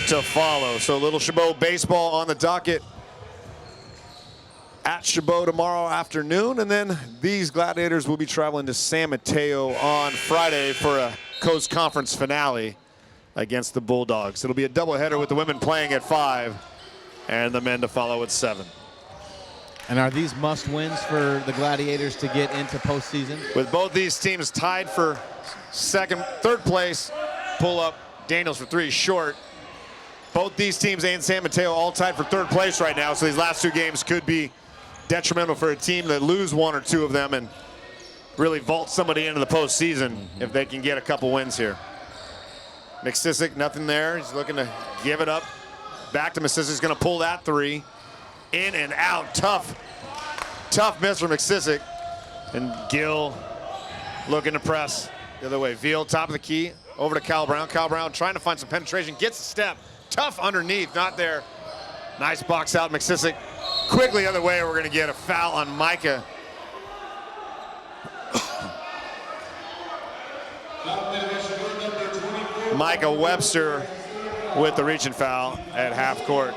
[SPEAKER 1] to follow. So a little Chabot baseball on the docket at Chabot tomorrow afternoon, and then these Gladiators will be traveling to San Mateo on Friday for a Coast Conference finale against the Bulldogs. It'll be a doubleheader with the women playing at 5 and the men to follow at 7.
[SPEAKER 3] And are these must-wins for the Gladiators to get into postseason?
[SPEAKER 1] With both these teams tied for third place, pull up Daniels for 3 short. Both these teams and San Mateo all tied for 3rd place right now, so these last 2 games could be detrimental for a team that lose 1 or 2 of them and really vault somebody into the postseason if they can get a couple wins here. McSissick, nothing there. He's looking to give it up. Back to McSissick. He's going to pull that 3. In and out. Tough miss from McSissick. And Gill looking to press the other way. Veal, top of the key. Over to Kyle Brown. Kyle Brown trying to find some penetration. Gets a step. Tough underneath. Not there. Nice box out. McSissick quickly the other way. We're going to get a foul on Micah. Micah Webster with the reaching foul at half court.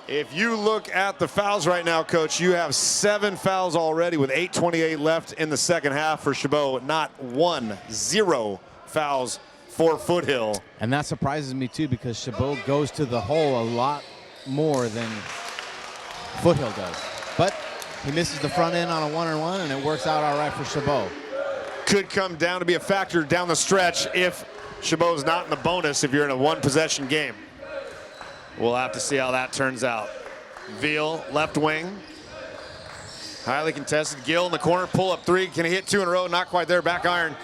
[SPEAKER 1] If you look at the fouls right now, Coach, you have 7 fouls already with 8:28 left in the second half for Chabot. Not 0 fouls for Foothill.
[SPEAKER 3] And that surprises me too, because Chabot goes to the hole a lot more than Foothill does. But he misses the front end on a 1-on-1, and it works out all right for Chabot.
[SPEAKER 1] Could come down to be a factor down the stretch if Chabot's not in the bonus if you're in a 1-possession game. We'll have to see how that turns out. Veal, left wing. Highly contested. Gill in the corner, pull up 3. Can he hit 2 in a row? Not quite there, back iron.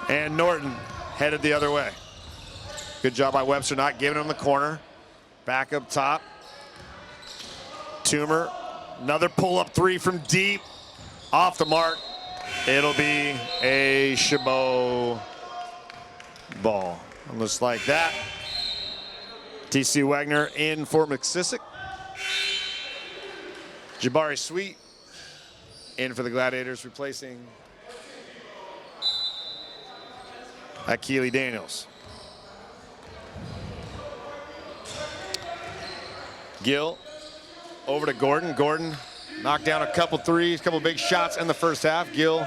[SPEAKER 1] And Norton headed the other way. Good job by Webster not giving him the corner. Back up top. Toomer, another pull up 3 from deep. Off the mark. It'll be a Chabot ball. Almost like that. TC Wagner in for McSissick. Jabari Sweet in for the Gladiators, replacing Keely Daniels. Gill over to Gordon. Gordon knocked down a couple threes, couple big shots in the first half. Gill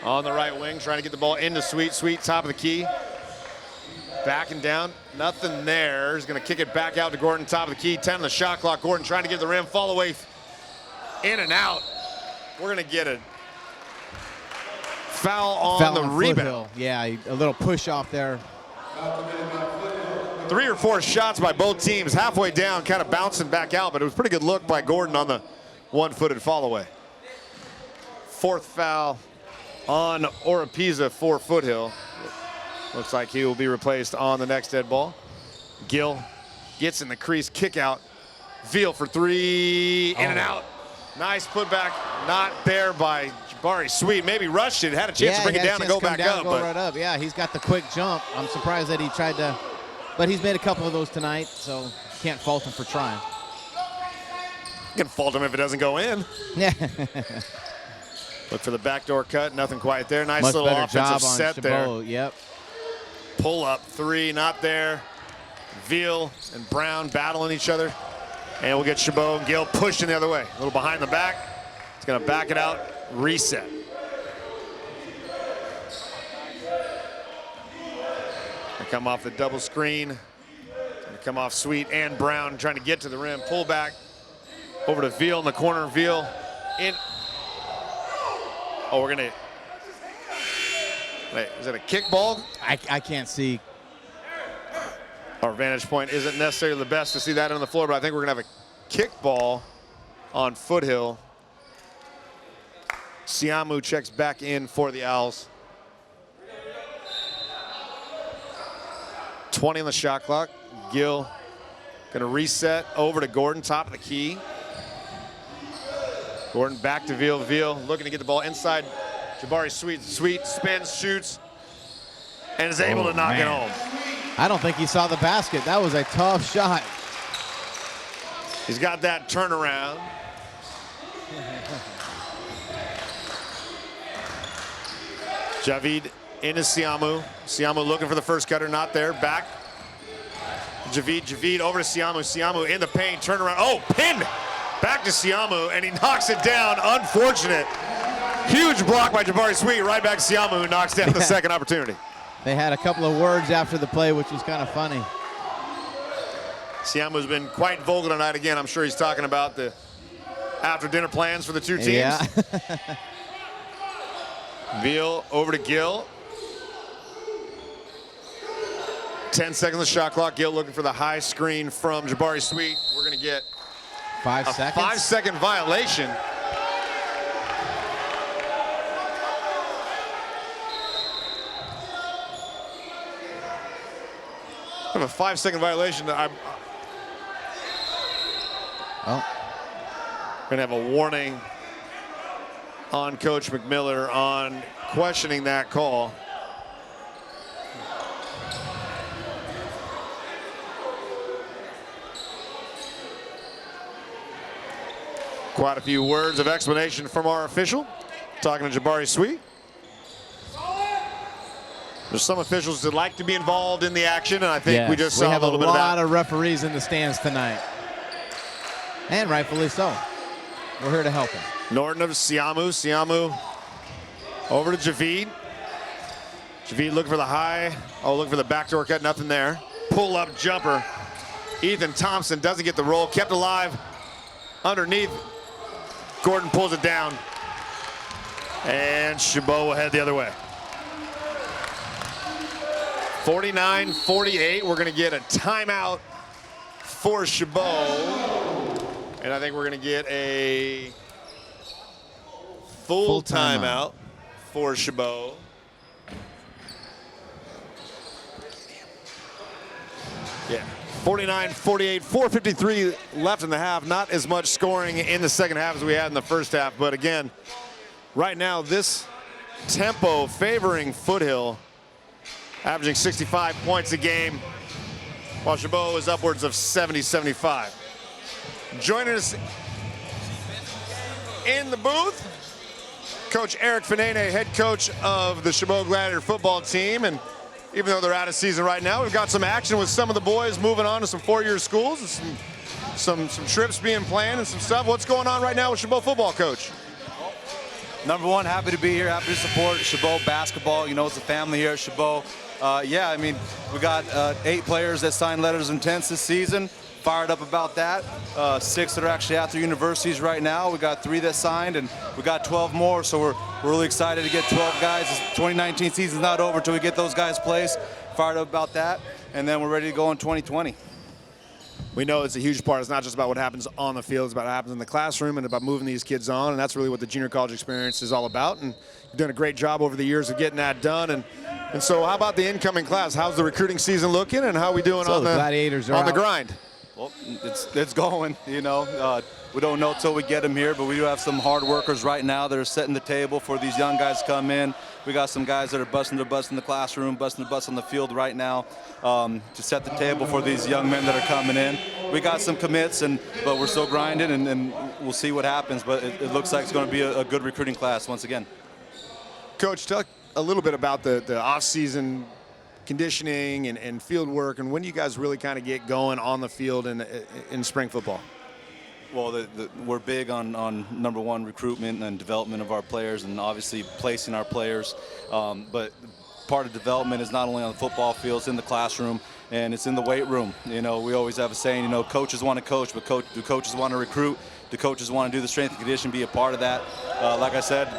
[SPEAKER 1] on the right wing, trying to get the ball into Sweet. Sweet, top of the key. Backing down, nothing there. He's gonna kick it back out to Gordon, top of the key. 10 on the shot clock. Gordon trying to get the rim, fall away, in and out. We're gonna get a foul on the rebound.
[SPEAKER 3] Foothill. Yeah, a little push off there.
[SPEAKER 1] 3 or 4 shots by both teams, halfway down, kind of bouncing back out, but it was a pretty good look by Gordon on the one-footed fall away. 4th foul on Oropeza for Foothill. Looks like he will be replaced on the next dead ball. Gill gets in the crease, kick out. Veal for 3, in and out. Nice putback, not there by Jabari Sweet. Maybe rushed it, had a chance to bring it down and go back up.
[SPEAKER 3] Right up. Yeah, he's got the quick jump. I'm surprised that he tried to, but he's made a couple of those tonight, so can't fault him for trying.
[SPEAKER 1] You can fault him if it doesn't go in.
[SPEAKER 3] Yeah.
[SPEAKER 1] Look for the backdoor cut, nothing quite there. Nice
[SPEAKER 3] Much
[SPEAKER 1] little
[SPEAKER 3] better
[SPEAKER 1] offensive
[SPEAKER 3] job on
[SPEAKER 1] set
[SPEAKER 3] Chabot.
[SPEAKER 1] there.
[SPEAKER 3] Yep.
[SPEAKER 1] Pull up 3, not there. Veal and Brown battling each other. And we'll get Chabot and Gill pushing the other way. A little behind the back. It's gonna back it out, reset. They come off the double screen. Gonna come off Sweet and Brown trying to get to the rim. Pull back over to Veal in the corner. Veal in. Oh, we're gonna. Wait, is it a kickball?
[SPEAKER 3] I can't see.
[SPEAKER 1] Our vantage point isn't necessarily the best to see that on the floor, but I think we're gonna have a kickball on Foothill. Siamu checks back in for the Owls. 20 on the shot clock. Gill gonna reset over to Gordon, top of the key. Gordon back to Veal. Veal looking to get the ball inside. Jabari Sweet. Sweet spins, shoots, and is able to knock it home.
[SPEAKER 3] I don't think he saw the basket. That was a tough shot.
[SPEAKER 1] He's got that turnaround. Javid into Siamu. Siamu looking for the first cutter, not there. Back. Javid over to Siamu. Siamu in the paint, turn around. Oh, pinned. Back to Siamu, and he knocks it down. Unfortunate. Huge block by Jabari Sweet. Right back to Siamu, who knocks down the second opportunity.
[SPEAKER 3] They had a couple of words after the play, which was kind of funny.
[SPEAKER 1] Siamu's been quite vocal tonight again. I'm sure he's talking about the after-dinner plans for the two teams.
[SPEAKER 3] Yeah.
[SPEAKER 1] Veal over to Gill. 10 seconds on the shot clock. Gill looking for the high screen from Jabari Sweet. We're going to get
[SPEAKER 3] 5 seconds.
[SPEAKER 1] 5-second violation. I have a 5-second violation. I'm going to have a warning on Coach McMiller on questioning that call. Quite a few words of explanation from our official, talking to Jabari Sweet. There's some officials that like to be involved in the action, and I think we just saw a little bit of that.
[SPEAKER 3] We have a lot of referees in the stands tonight, and rightfully so. We're here to help him.
[SPEAKER 1] Norton of Siamu. Siamu over to Javid. Javid looking for the high. Oh, looking for the backdoor cut. Nothing there. Pull-up jumper. Ethan Thompson doesn't get the roll. Kept alive underneath. Gordon pulls it down. And Chabot will head the other way. 49-48. We're going to get a timeout for Chabot. And I think we're going to get a full timeout for Chabot. Yeah, 49-48, 4:53 left in the half. Not as much scoring in the second half as we had in the first half. But again, right now, this tempo favoring Foothill, averaging 65 points a game, while Chabot is upwards of 70-75. Joining us in the booth, Coach Eric Fanene, head coach of the Chabot Gladiator football team. And even though they're out of season right now, we've got some action with some of the boys moving on to some four-year schools, and some trips being planned and some stuff. What's going on right now with Chabot football, Coach?
[SPEAKER 5] Number one, happy to be here, happy to support Chabot basketball. You know, it's a family here at Chabot. Yeah, I mean, we got 8 players that signed letters of intent this season. Fired up about that. 6 that are actually at their universities right now. We got 3 that signed, and we got 12 more. So we're really excited to get 12 guys. This 2019 season's not over until we get those guys placed. Fired up about that, and then we're ready to go in 2020.
[SPEAKER 1] We know it's a huge part. It's not just about what happens on the field. It's about what happens in the classroom and about moving these kids on, and that's really what the junior college experience is all about. And you've done a great job over the years of getting that done. And so how about the incoming class? How's the recruiting season looking, and how are we doing on the
[SPEAKER 3] Gladiators are
[SPEAKER 1] on the
[SPEAKER 3] out.
[SPEAKER 1] grind?
[SPEAKER 5] Well, it's going, you know. We don't know till we get them here, but we do have some hard workers right now that are setting the table for these young guys to come in. We got some guys that are busting their butts in the classroom, busting their butts on the field right now to set the table for these young men that are coming in. We got some commits, but we're still grinding, and we'll see what happens. But it looks like it's going to be a good recruiting class once again.
[SPEAKER 1] Coach, talk a little bit about the off-season conditioning and field work, and when do you guys really kind of get going on the field in spring football?
[SPEAKER 5] Well, we're big on number one, recruitment and development of our players, and obviously placing our players. But part of development is not only on the football field, it's in the classroom, and it's in the weight room. You know, we always have a saying, you know, coaches want to coach, but do coaches want to recruit? Do coaches want to do the strength and conditioning, be a part of that? Like I said,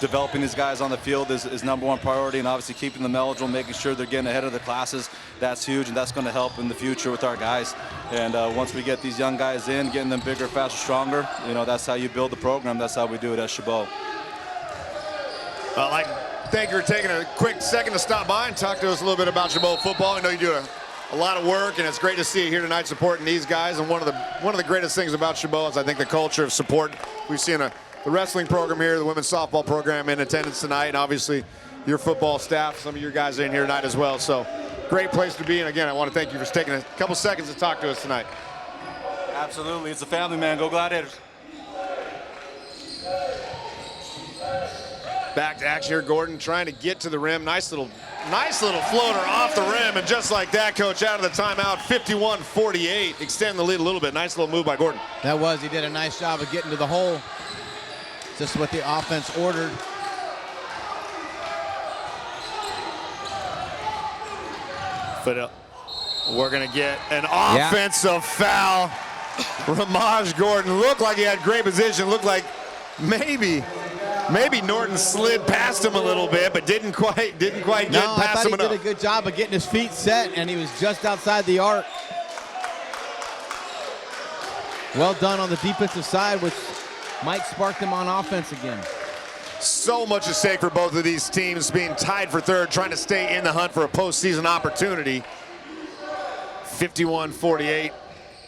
[SPEAKER 5] developing these guys on the field is number one priority, and obviously keeping them eligible, making sure they're getting ahead of the classes. That's huge, and that's going to help in the future with our guys. And once we get these young guys in, getting them bigger, faster, stronger, you know, that's how you build the program. That's how we do it at Chabot.
[SPEAKER 1] Well, thank you for taking a quick second to stop by and talk to us a little bit about Chabot football. I know you do a lot of work, and it's great to see you here tonight supporting these guys. And one of the greatest things about Chabot is I think the culture of support. We've seen the wrestling program here, the women's softball program in attendance tonight, and obviously your football staff, some of your guys are in here tonight as well. So great place to be. And again, I want to thank you for taking a couple seconds to talk to us tonight.
[SPEAKER 5] Absolutely. It's a family, man. Go Gladiators.
[SPEAKER 1] Back to action here. Gordon trying to get to the rim. Nice little floater off the rim. And just like that, Coach, out of the timeout, 51-48. Extend the lead a little bit. Nice little move by Gordon.
[SPEAKER 3] He did a nice job of getting to the hole. Just what the offense ordered.
[SPEAKER 1] But we're going to get an offensive foul. Ramaj Gordon looked like he had great position. Looked like maybe Norton slid past him a little bit, but didn't quite get past him enough.
[SPEAKER 3] He did a good job of getting his feet set, and he was just outside the arc. Well done on the defensive side, which might spark them on offense again.
[SPEAKER 1] So much at stake for both of these teams, being tied for third, trying to stay in the hunt for a postseason opportunity. 51-48.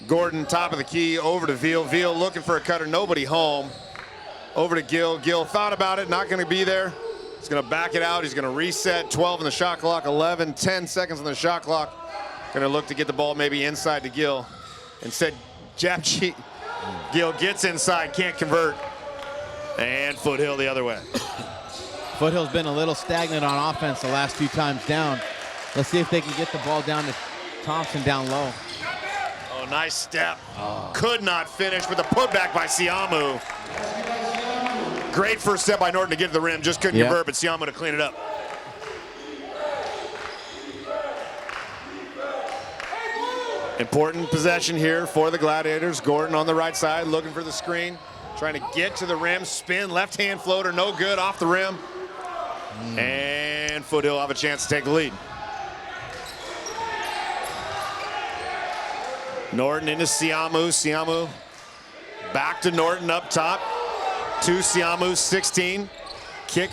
[SPEAKER 1] Gordon, top of the key, over to Veal. Veal looking for a cutter, nobody home. Over to Gill. Gill thought about it, not going to be there. He's going to back it out. He's going to reset. 12 in the shot clock, 11, 10 seconds on the shot clock. Going to look to get the ball maybe inside to Gill. Instead, jab cheat. Gill gets inside, can't convert. And Foothill the other way.
[SPEAKER 3] Foothill's been a little stagnant on offense the last few times down. Let's see if they can get the ball down to Thompson down low.
[SPEAKER 1] Oh, nice step. Could not finish with a putback by Siamu. Great first step by Norton to get to the rim. Just couldn't convert, but Siamu to clean it up. Important possession here for the Gladiators. Gordon on the right side looking for the screen. Trying to get to the rim. Spin, left hand floater, no good, off the rim. And Foothill have a chance to take the lead. Norton into Siamu. Siamu back to Norton up top. To Siamu, 16. Kick,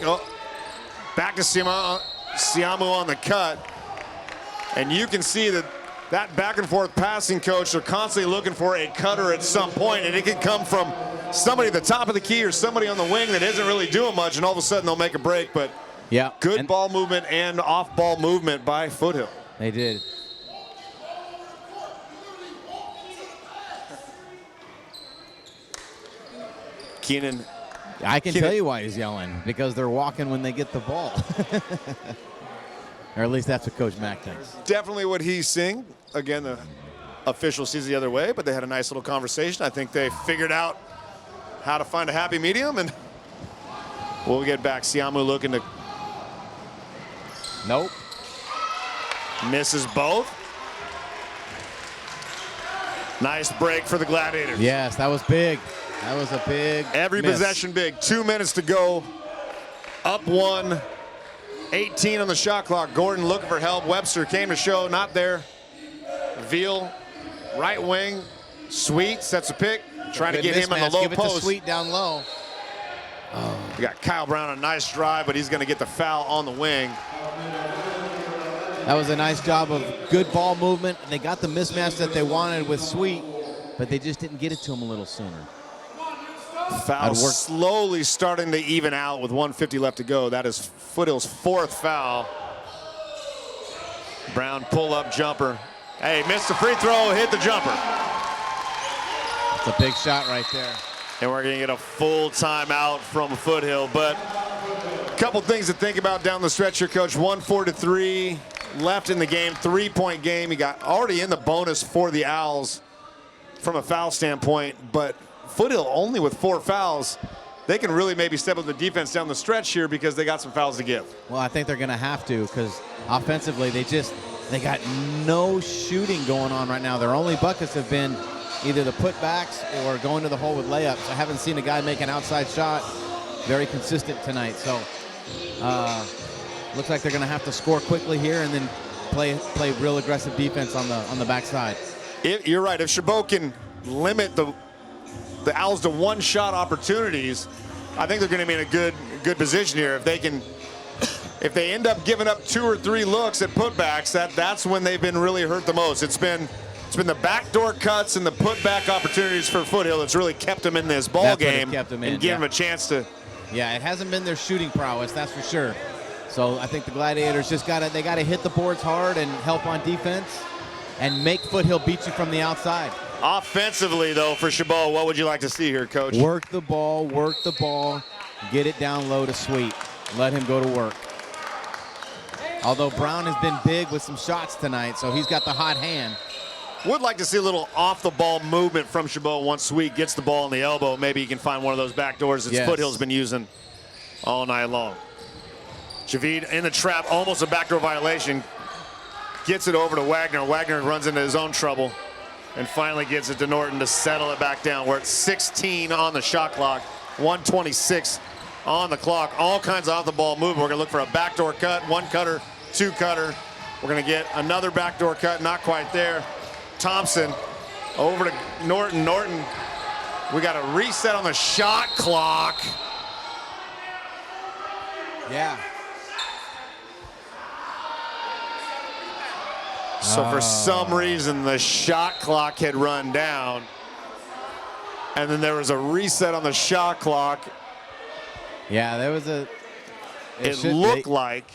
[SPEAKER 1] back to Siamu on the cut. And you can see that back and forth passing, coach, they're constantly looking for a cutter at some point, and it can come from somebody at the top of the key or somebody on the wing that isn't really doing much, and all of a sudden they'll make a break. But
[SPEAKER 3] yeah,
[SPEAKER 1] good ball movement and off-ball movement by Foothill.
[SPEAKER 3] They did.
[SPEAKER 1] Keenan.
[SPEAKER 3] I can tell you why he's yelling, because they're walking when they get the ball. Or at least that's what Coach Mack thinks.
[SPEAKER 1] Definitely what he's seeing. Again, the official sees the other way, but they had a nice little conversation. I think they figured out how to find a happy medium, and we'll get back. Siamu looking to.
[SPEAKER 3] Nope.
[SPEAKER 1] Misses both. Nice break for the Gladiators.
[SPEAKER 3] Yes, that was big. That was a big
[SPEAKER 1] Every
[SPEAKER 3] miss.
[SPEAKER 1] possession big. 2 minutes to go. Up 1. 18 on the shot clock. Gordon looking for help. Webster came to show, not there. Veal, right wing. Sweet sets a pick. Trying to get him in the low
[SPEAKER 3] Give it
[SPEAKER 1] post.
[SPEAKER 3] to Sweet down low.
[SPEAKER 1] We got Kyle Brown, a nice drive, but he's going to get the foul on the wing.
[SPEAKER 3] That was a nice job of good ball movement. They got the mismatch that they wanted with Sweet, but they just didn't get it to him a little sooner.
[SPEAKER 1] Foul slowly starting to even out with 1:50 left to go. That is Foothill's 4th foul. Brown pull-up jumper. Hey, missed the free throw, hit the jumper.
[SPEAKER 3] It's a big shot right there.
[SPEAKER 1] And we're going to get a full timeout from Foothill. But a couple things to think about down the stretch here, Coach. 1:43 left in the game, 3-point game. He got already in the bonus for the Owls from a foul standpoint, but Foothill only with 4 fouls. They can really maybe step up the defense down the stretch here because they got some fouls to give.
[SPEAKER 3] Well, I think they're going to have to, because offensively they got no shooting going on right now. Their only buckets have been either the putbacks or going to the hole with layups. I haven't seen a guy make an outside shot very consistent tonight. So looks like they're going to have to score quickly here and then play real aggressive defense on the backside.
[SPEAKER 1] You're right. If Chabot can limit the Owls to one-shot opportunities, I think they're going to be in a good position here. If they end up giving up 2 or 3 looks at putbacks, that's when they've been really hurt the most. It's been the backdoor cuts and the putback opportunities for Foothill that's really kept them in this ball game and give them a chance to.
[SPEAKER 3] Yeah, it hasn't been their shooting prowess, that's for sure. So I think the Gladiators just got to hit the boards hard and help on defense and make Foothill beat you from the outside.
[SPEAKER 1] Offensively, though, for Chabot, what would you like to see here, Coach?
[SPEAKER 3] Work the ball, get it down low to Sweet. Let him go to work. Although Brown has been big with some shots tonight, so he's got the hot hand.
[SPEAKER 1] Would like to see a little off-the-ball movement from Chabot once Sweet gets the ball in the elbow. Maybe he can find one of those back doors that Foothill's been using all night long. Javid in the trap, almost a backdoor violation. Gets it over to Wagner. Wagner runs into his own trouble and finally gets it to Norton to settle it back down. We're at 16 on the shot clock, 1:26 on the clock. All kinds of off-the-ball movement. We're going to look for a backdoor cut, 1-cutter, 2-cutter. We're going to get another backdoor cut, not quite there. Thompson over to Norton. Norton, we got a reset on the shot clock.
[SPEAKER 3] Yeah.
[SPEAKER 1] So for some reason, the shot clock had run down. And then there was a reset on the shot clock.
[SPEAKER 3] Yeah, there was a...
[SPEAKER 1] It looked like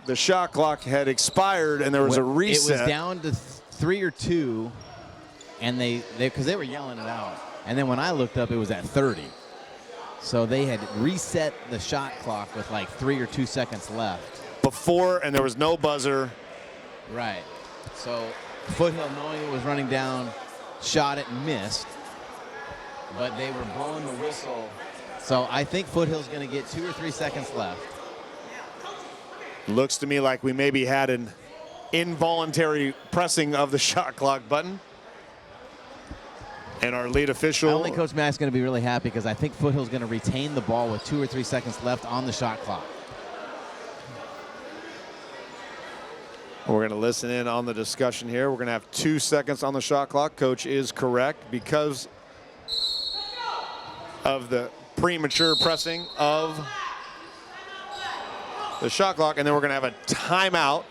[SPEAKER 1] the shot clock had expired and there was a reset.
[SPEAKER 3] It was down to 3 or 2, and because they were yelling it out. And then when I looked up, it was at 30. So they had reset the shot clock with like 3 or 2 seconds left.
[SPEAKER 1] Before, and there was no buzzer.
[SPEAKER 3] Right. So Foothill, knowing it was running down, shot it and missed. But they were blowing the whistle. So I think Foothill's going to get 2 or 3 seconds left.
[SPEAKER 1] Looks to me like we maybe had an involuntary pressing of the shot clock button. And our lead official.
[SPEAKER 3] I don't think Coach Mack's going to be really happy because I think Foothill's going to retain the ball with 2 or 3 seconds left on the shot clock.
[SPEAKER 1] We're going to listen in on the discussion here. We're going to have 2 seconds on the shot clock. Coach is correct because of the premature pressing of the shot clock. And then we're going to have a timeout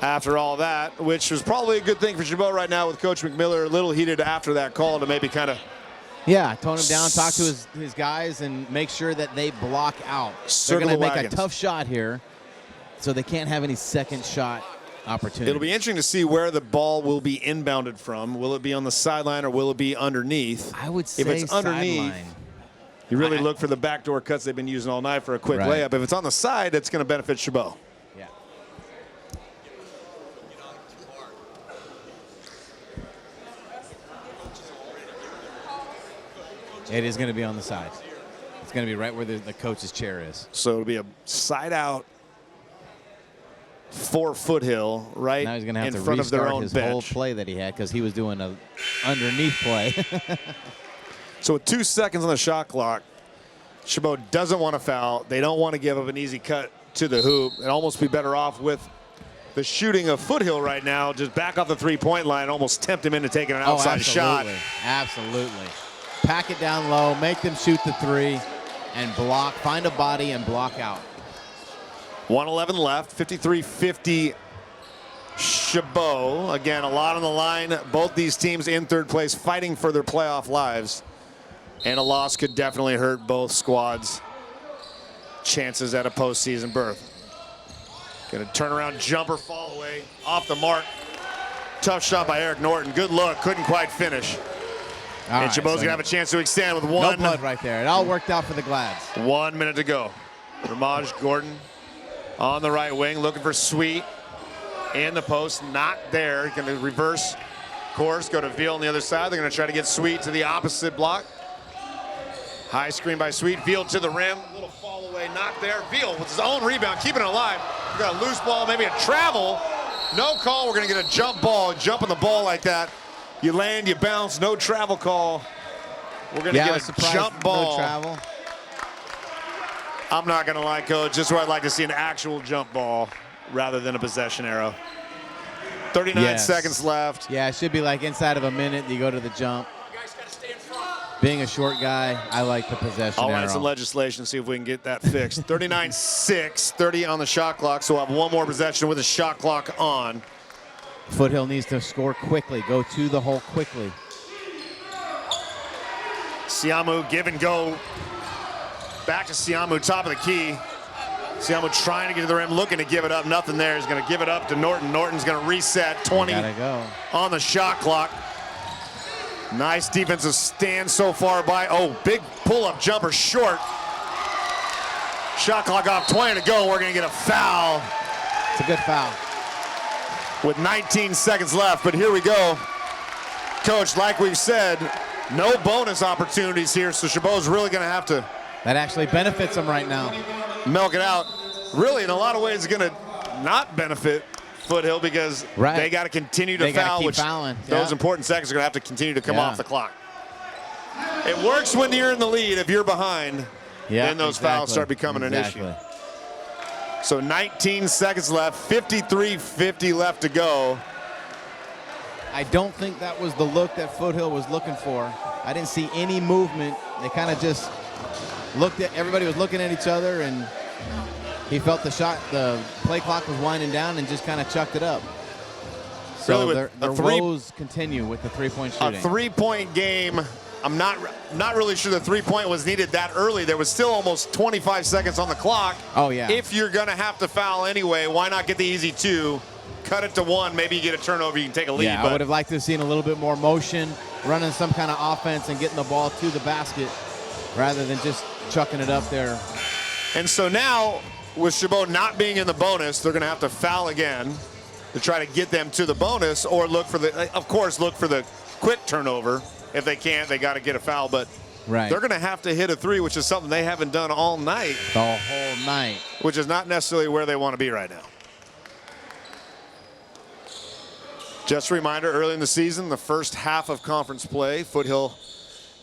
[SPEAKER 1] after all that, which was probably a good thing for Chabot right now with Coach McMiller. A little heated after that call to maybe kind of.
[SPEAKER 3] Yeah, tone him down, talk to his guys, and make sure that they block out. They're going to make a tough shot here, so they can't have any second shot opportunity.
[SPEAKER 1] It'll be interesting to see where the ball will be inbounded from. Will it be on the sideline or will it be underneath?
[SPEAKER 3] I would say
[SPEAKER 1] if it's underneath,
[SPEAKER 3] sideline.
[SPEAKER 1] you really look for the backdoor cuts they've been using all night for a quick layup. If it's on the side, it's going to benefit Chabot.
[SPEAKER 3] Yeah. It is going to be on the side. It's going to be right where the coach's chair is.
[SPEAKER 1] So it'll be a side out for Foothill, right
[SPEAKER 3] now he's going to have
[SPEAKER 1] in
[SPEAKER 3] to
[SPEAKER 1] front of their
[SPEAKER 3] restart
[SPEAKER 1] own
[SPEAKER 3] his
[SPEAKER 1] bench.
[SPEAKER 3] whole play that he had because he was doing a underneath play.
[SPEAKER 1] So with 2 seconds on the shot clock, Chabot doesn't want to foul. They don't want to give up an easy cut to the hoop. And almost be better off with the shooting of Foothill right now. Just back off the three-point line, almost tempt him into taking an outside shot.
[SPEAKER 3] Absolutely. Pack it down low, make them shoot the three, and block. Find a body and block out.
[SPEAKER 1] 1:11 left, 53-50 Chabot. Again, a lot on the line. Both these teams in third place fighting for their playoff lives. And a loss could definitely hurt both squads' chances at a postseason berth. Gonna turn around jumper, fall away, off the mark. Tough shot by Eric Norton. Good look, couldn't quite finish. And Chabot's gonna have a chance to extend with one.
[SPEAKER 3] No blood right there. It all worked out for the Glads.
[SPEAKER 1] 1 minute to go. Ramaj Gordon on the right wing, looking for Sweet in the post, not there. Gonna reverse course, go to Veal on the other side. They're gonna try to get Sweet to the opposite block. High screen by Sweet, Veal to the rim, little fall away, not there. Veal with his own rebound, keeping it alive. We got a loose ball, maybe a travel. No call, we're gonna get a jump ball, jump on the ball like that. You land, you bounce, no travel call. We're gonna get a jump ball.
[SPEAKER 3] No travel.
[SPEAKER 1] I'm not gonna lie, Coach, just where I'd like to see an actual jump ball rather than a possession arrow. 39 seconds left.
[SPEAKER 3] Yeah, it should be like inside of a minute, you go to the jump. Being a short guy, I like the possession arrow.
[SPEAKER 1] I'll write some legislation, see if we can get that fixed. 39-6, 30 on the shot clock, so we'll have one more possession with the shot clock on.
[SPEAKER 3] Foothill needs to score quickly, go to the hole quickly.
[SPEAKER 1] Siamu, give and go. Back to Siamu, top of the key. Siamu trying to get to the rim, looking to give it up. Nothing there. He's going to give it up to Norton. Norton's going to reset 20 on the shot clock. Nice defensive stand so far by. Oh, big pull-up jumper, short. Shot clock off, 20 to go. We're going to get a foul.
[SPEAKER 3] It's a good foul.
[SPEAKER 1] With 19 seconds left, but here we go. Coach, like we've said, no bonus opportunities here, so Chabot's really going to have to.
[SPEAKER 3] That actually benefits them right now.
[SPEAKER 1] Milk it out. Really, in a lot of ways, it's going to not benefit Foothill because they got to continue to foul, which those important seconds are going to have to continue to come off the clock. It works when you're in the lead. If you're behind, then those fouls start becoming an issue. So 19 seconds left, 53-50 left to go.
[SPEAKER 3] I don't think that was the look that Foothill was looking for. I didn't see any movement. They kind of just looked at, everybody was looking at each other, and he felt the play clock was winding down and just kind of chucked it up. So
[SPEAKER 1] really,
[SPEAKER 3] their woes continue with the three-point shooting.
[SPEAKER 1] A three-point game. I'm not really sure the three-point was needed that early. There was still almost 25 seconds on the clock.
[SPEAKER 3] Oh, yeah.
[SPEAKER 1] If you're going to have to foul anyway, why not get the easy two? Cut it to one. Maybe you get a turnover, you can take a lead.
[SPEAKER 3] Yeah, I would have liked to have seen a little bit more motion, running some kind of offense and getting the ball to the basket. rather than just chucking it up there.
[SPEAKER 1] And so now, with Chabot not being in the bonus, they're going to have to foul again to try to get them to the bonus, or look for the quick turnover. If they can't, they got to get a foul. But
[SPEAKER 3] Right.
[SPEAKER 1] they're going to have to hit a three, which is something they haven't done all night.
[SPEAKER 3] The whole night.
[SPEAKER 1] Which is not necessarily where they want to be right now. Just a reminder, early in the season, the first half of conference play, Foothill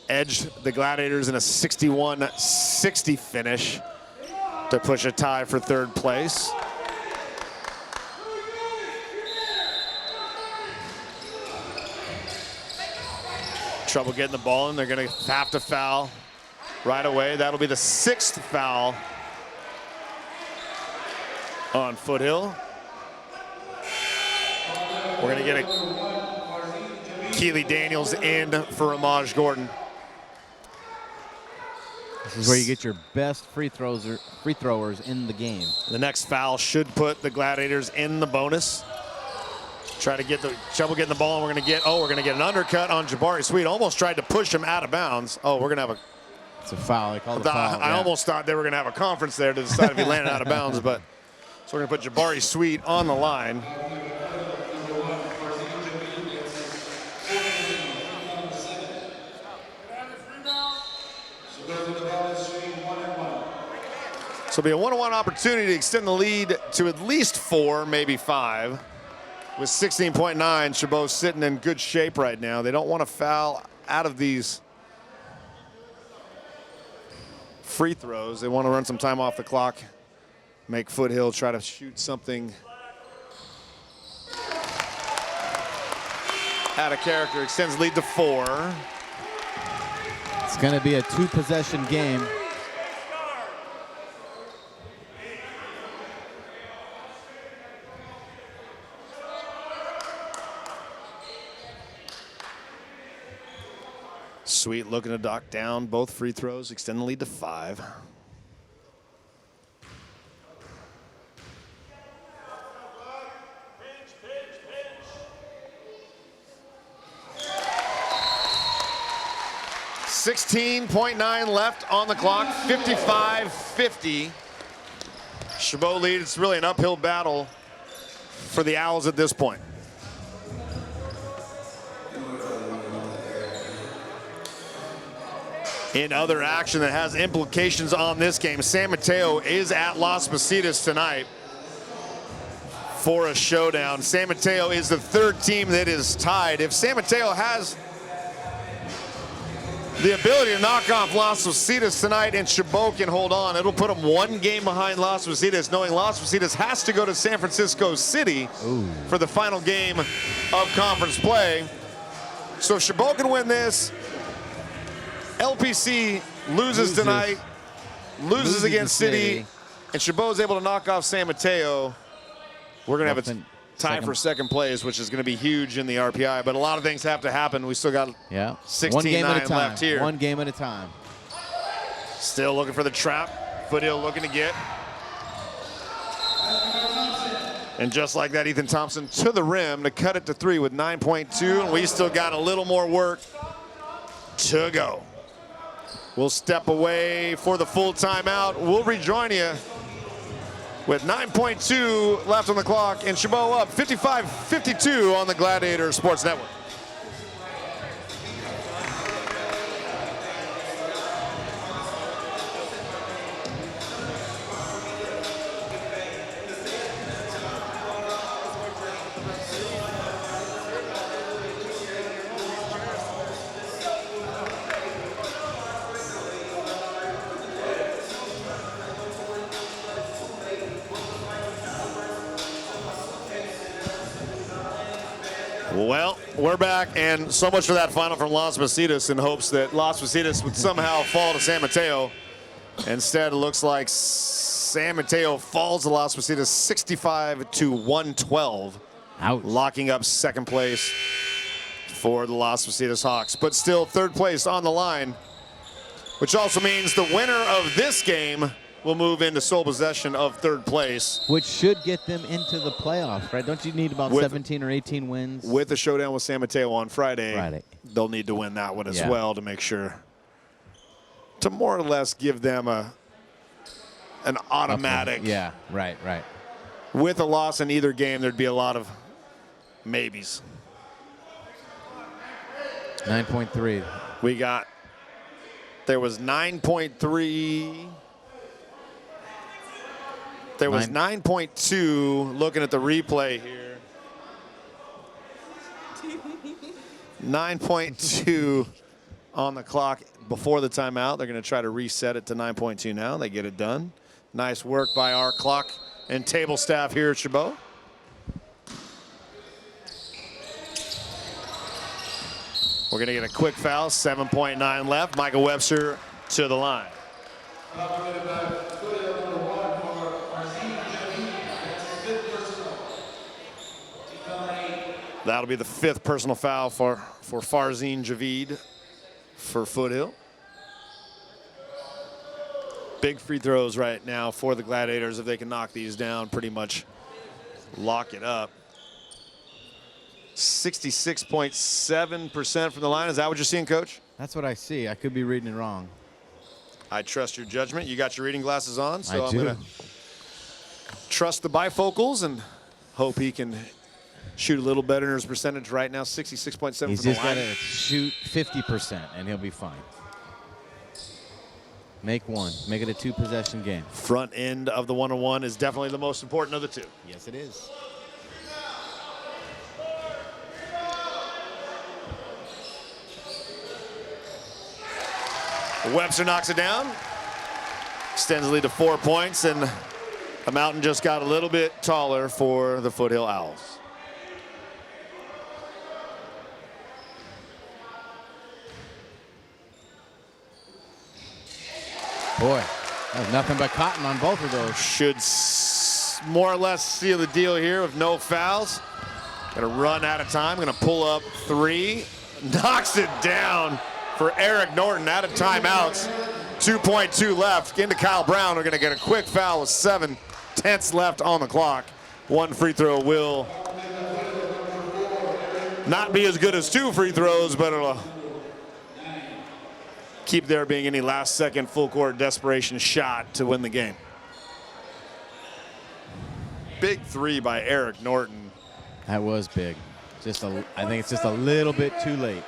[SPEAKER 1] edged the Gladiators in a 61-60 finish to push a tie for third place. Trouble getting the ball in. They're going to have to foul right away. That'll be the 6th foul on Foothill. We're going to get a Keely Daniels in for Ramaj Gordon.
[SPEAKER 3] This is where you get your best free throwers in the game.
[SPEAKER 1] The next foul should put the Gladiators in the bonus. Try to get the Chabot getting the ball, and we're going to get an undercut on Jabari Sweet. Almost tried to push him out of bounds. Oh, we're going to have a.
[SPEAKER 3] It's a foul. They called it a foul.
[SPEAKER 1] I almost thought they were going to have a conference there to decide if he landed out of bounds, but so we're going to put Jabari Sweet on the line. So it'll be a 1-on-1 opportunity to extend the lead to at least 4, maybe 5. With 16.9, Chabot sitting in good shape right now. They don't want to foul out of these free throws. They want to run some time off the clock, make Foothill try to shoot something out of character. Extends lead to 4.
[SPEAKER 3] It's going to be a 2-possession game.
[SPEAKER 1] Sweet looking to knock down both free throws, extend the lead to 5. .9 left on the clock, 55-50. Chabot lead. It's really an uphill battle for the Owls at this point. In other action that has implications on this game, San Mateo is at Las Positas tonight for a showdown. San Mateo is the 3rd team that is tied. If San Mateo has the ability to knock off Las Positas tonight and Chabot can hold on, it'll put them 1 game behind Las Positas, knowing Las Positas has to go to San Francisco City for the final game of conference play. So if Chabot can win this, LPC loses tonight, loses against City, and Chabot is able to knock off San Mateo. We're going to have a tie for second place, which is going to be huge in the RPI, but a lot of things have to happen. We still got 16-9 left here.
[SPEAKER 3] 1 game at a time.
[SPEAKER 1] Still looking for the trap. Foothill looking to get. And just like that, Ethan Thompson to the rim to cut it to 3 with 9.2, and we still got a little more work to go. We'll step away for the full timeout. We'll rejoin you with 9.2 left on the clock, and Chabot up 55-52 on the Gladiator Sports Network. Well, we're back, and so much for that final from Las Positas in hopes that Las Positas would somehow fall to San Mateo. Instead, it looks like San Mateo falls to Las Positas 65-112, locking up second place for the Las Positas Hawks. But still 3rd place on the line, which also means the winner of this game will move into sole possession of 3rd place.
[SPEAKER 3] Which should get them into the playoffs, right? Don't you need about 17 or 18 wins?
[SPEAKER 1] With the showdown with San Mateo on Friday, they'll need to win that one as well to make sure to more or less give them an automatic.
[SPEAKER 3] Okay. Yeah, right.
[SPEAKER 1] With a loss in either game, there'd be a lot of maybes.
[SPEAKER 3] 9.3.
[SPEAKER 1] There was 9.3. There was 9.2 looking at the replay here. 9.2 on the clock before the timeout. They're going to try to reset it to 9.2 now. They get it done. Nice work by our clock and table staff here at Chabot. We're going to get a quick foul, 7.9 left. Michael Webster to the line. That'll be the 5th personal foul for Farzine Javid for Foothill. Big free throws right now for the Gladiators. If they can knock these down, pretty much lock it up. 66.7% from the line. Is that what you're seeing, Coach?
[SPEAKER 3] That's what I see. I could be reading it wrong.
[SPEAKER 1] I trust your judgment. You got your reading glasses on, so I'm
[SPEAKER 3] do.
[SPEAKER 1] going to trust the bifocals and hope he can shoot a little better in his percentage right now. 66.7
[SPEAKER 3] He's
[SPEAKER 1] from the
[SPEAKER 3] just
[SPEAKER 1] line.
[SPEAKER 3] got to shoot 50%, and he'll be fine. Make one. Make it a 2-possession game.
[SPEAKER 1] Front end of the one-on-one is definitely the most important of the two.
[SPEAKER 3] Yes, it is.
[SPEAKER 1] Webster knocks it down. Extends the lead to 4 points, and the mountain just got a little bit taller for the Foothill Owls.
[SPEAKER 3] Boy, that was nothing but cotton on both of those.
[SPEAKER 1] Should more or less seal the deal here with no fouls. Gonna run out of time. Gonna pull up 3. Knocks it down for Eric Norton out of timeouts. 2.2 left. Into Kyle Brown. We're gonna get a quick foul with 7/10 left on the clock. 1 free throw will not be as good as 2 free throws, but it'll keep there being any last-second full-court desperation shot to win the game. Big 3 by Eric Norton.
[SPEAKER 3] That was big. I think it's just a little bit too late.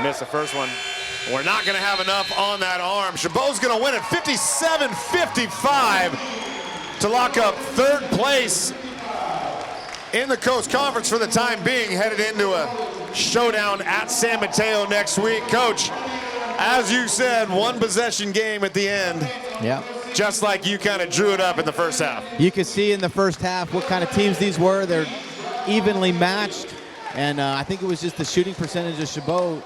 [SPEAKER 1] Missed the first one. We're not going to have enough on that arm. Chabot's going to win it 57-55 to lock up 3rd place in the Coast Conference for the time being, headed into a showdown at San Mateo next week. Coach, as you said, 1-possession game at the end.
[SPEAKER 3] Yeah.
[SPEAKER 1] Just like you kind of drew it up in the first half.
[SPEAKER 3] You could see in the first half what kind of teams these were. They're evenly matched. And I think it was just the shooting percentage of Chabot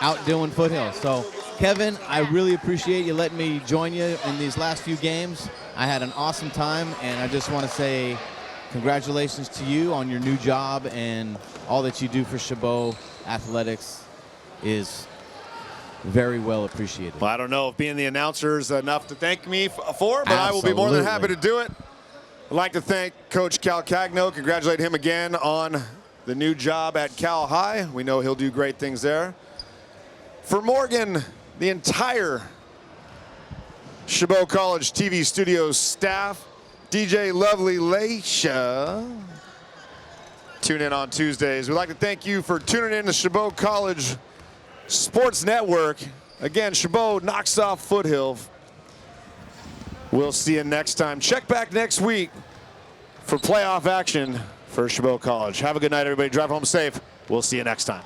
[SPEAKER 3] outdoing Foothill. So, Kevin, I really appreciate you letting me join you in these last few games. I had an awesome time, and I just want to say congratulations to you on your new job, and all that you do for Chabot Athletics is very well appreciated.
[SPEAKER 1] Well, I don't know if being the announcer is enough to thank me for, but I will be more than happy to do it. I'd like to thank Coach Cal Cagno, congratulate him again on the new job at Cal High. We know he'll do great things there. For Morgan, the entire Chabot College TV studios staff, DJ Lovely Leisha, tune in on Tuesdays. We'd like to thank you for tuning in to Chabot College Sports Network. Again, Chabot knocks off Foothill. We'll see you next time. Check back next week for playoff action for Chabot College. Have a good night, everybody. Drive home safe. We'll see you next time.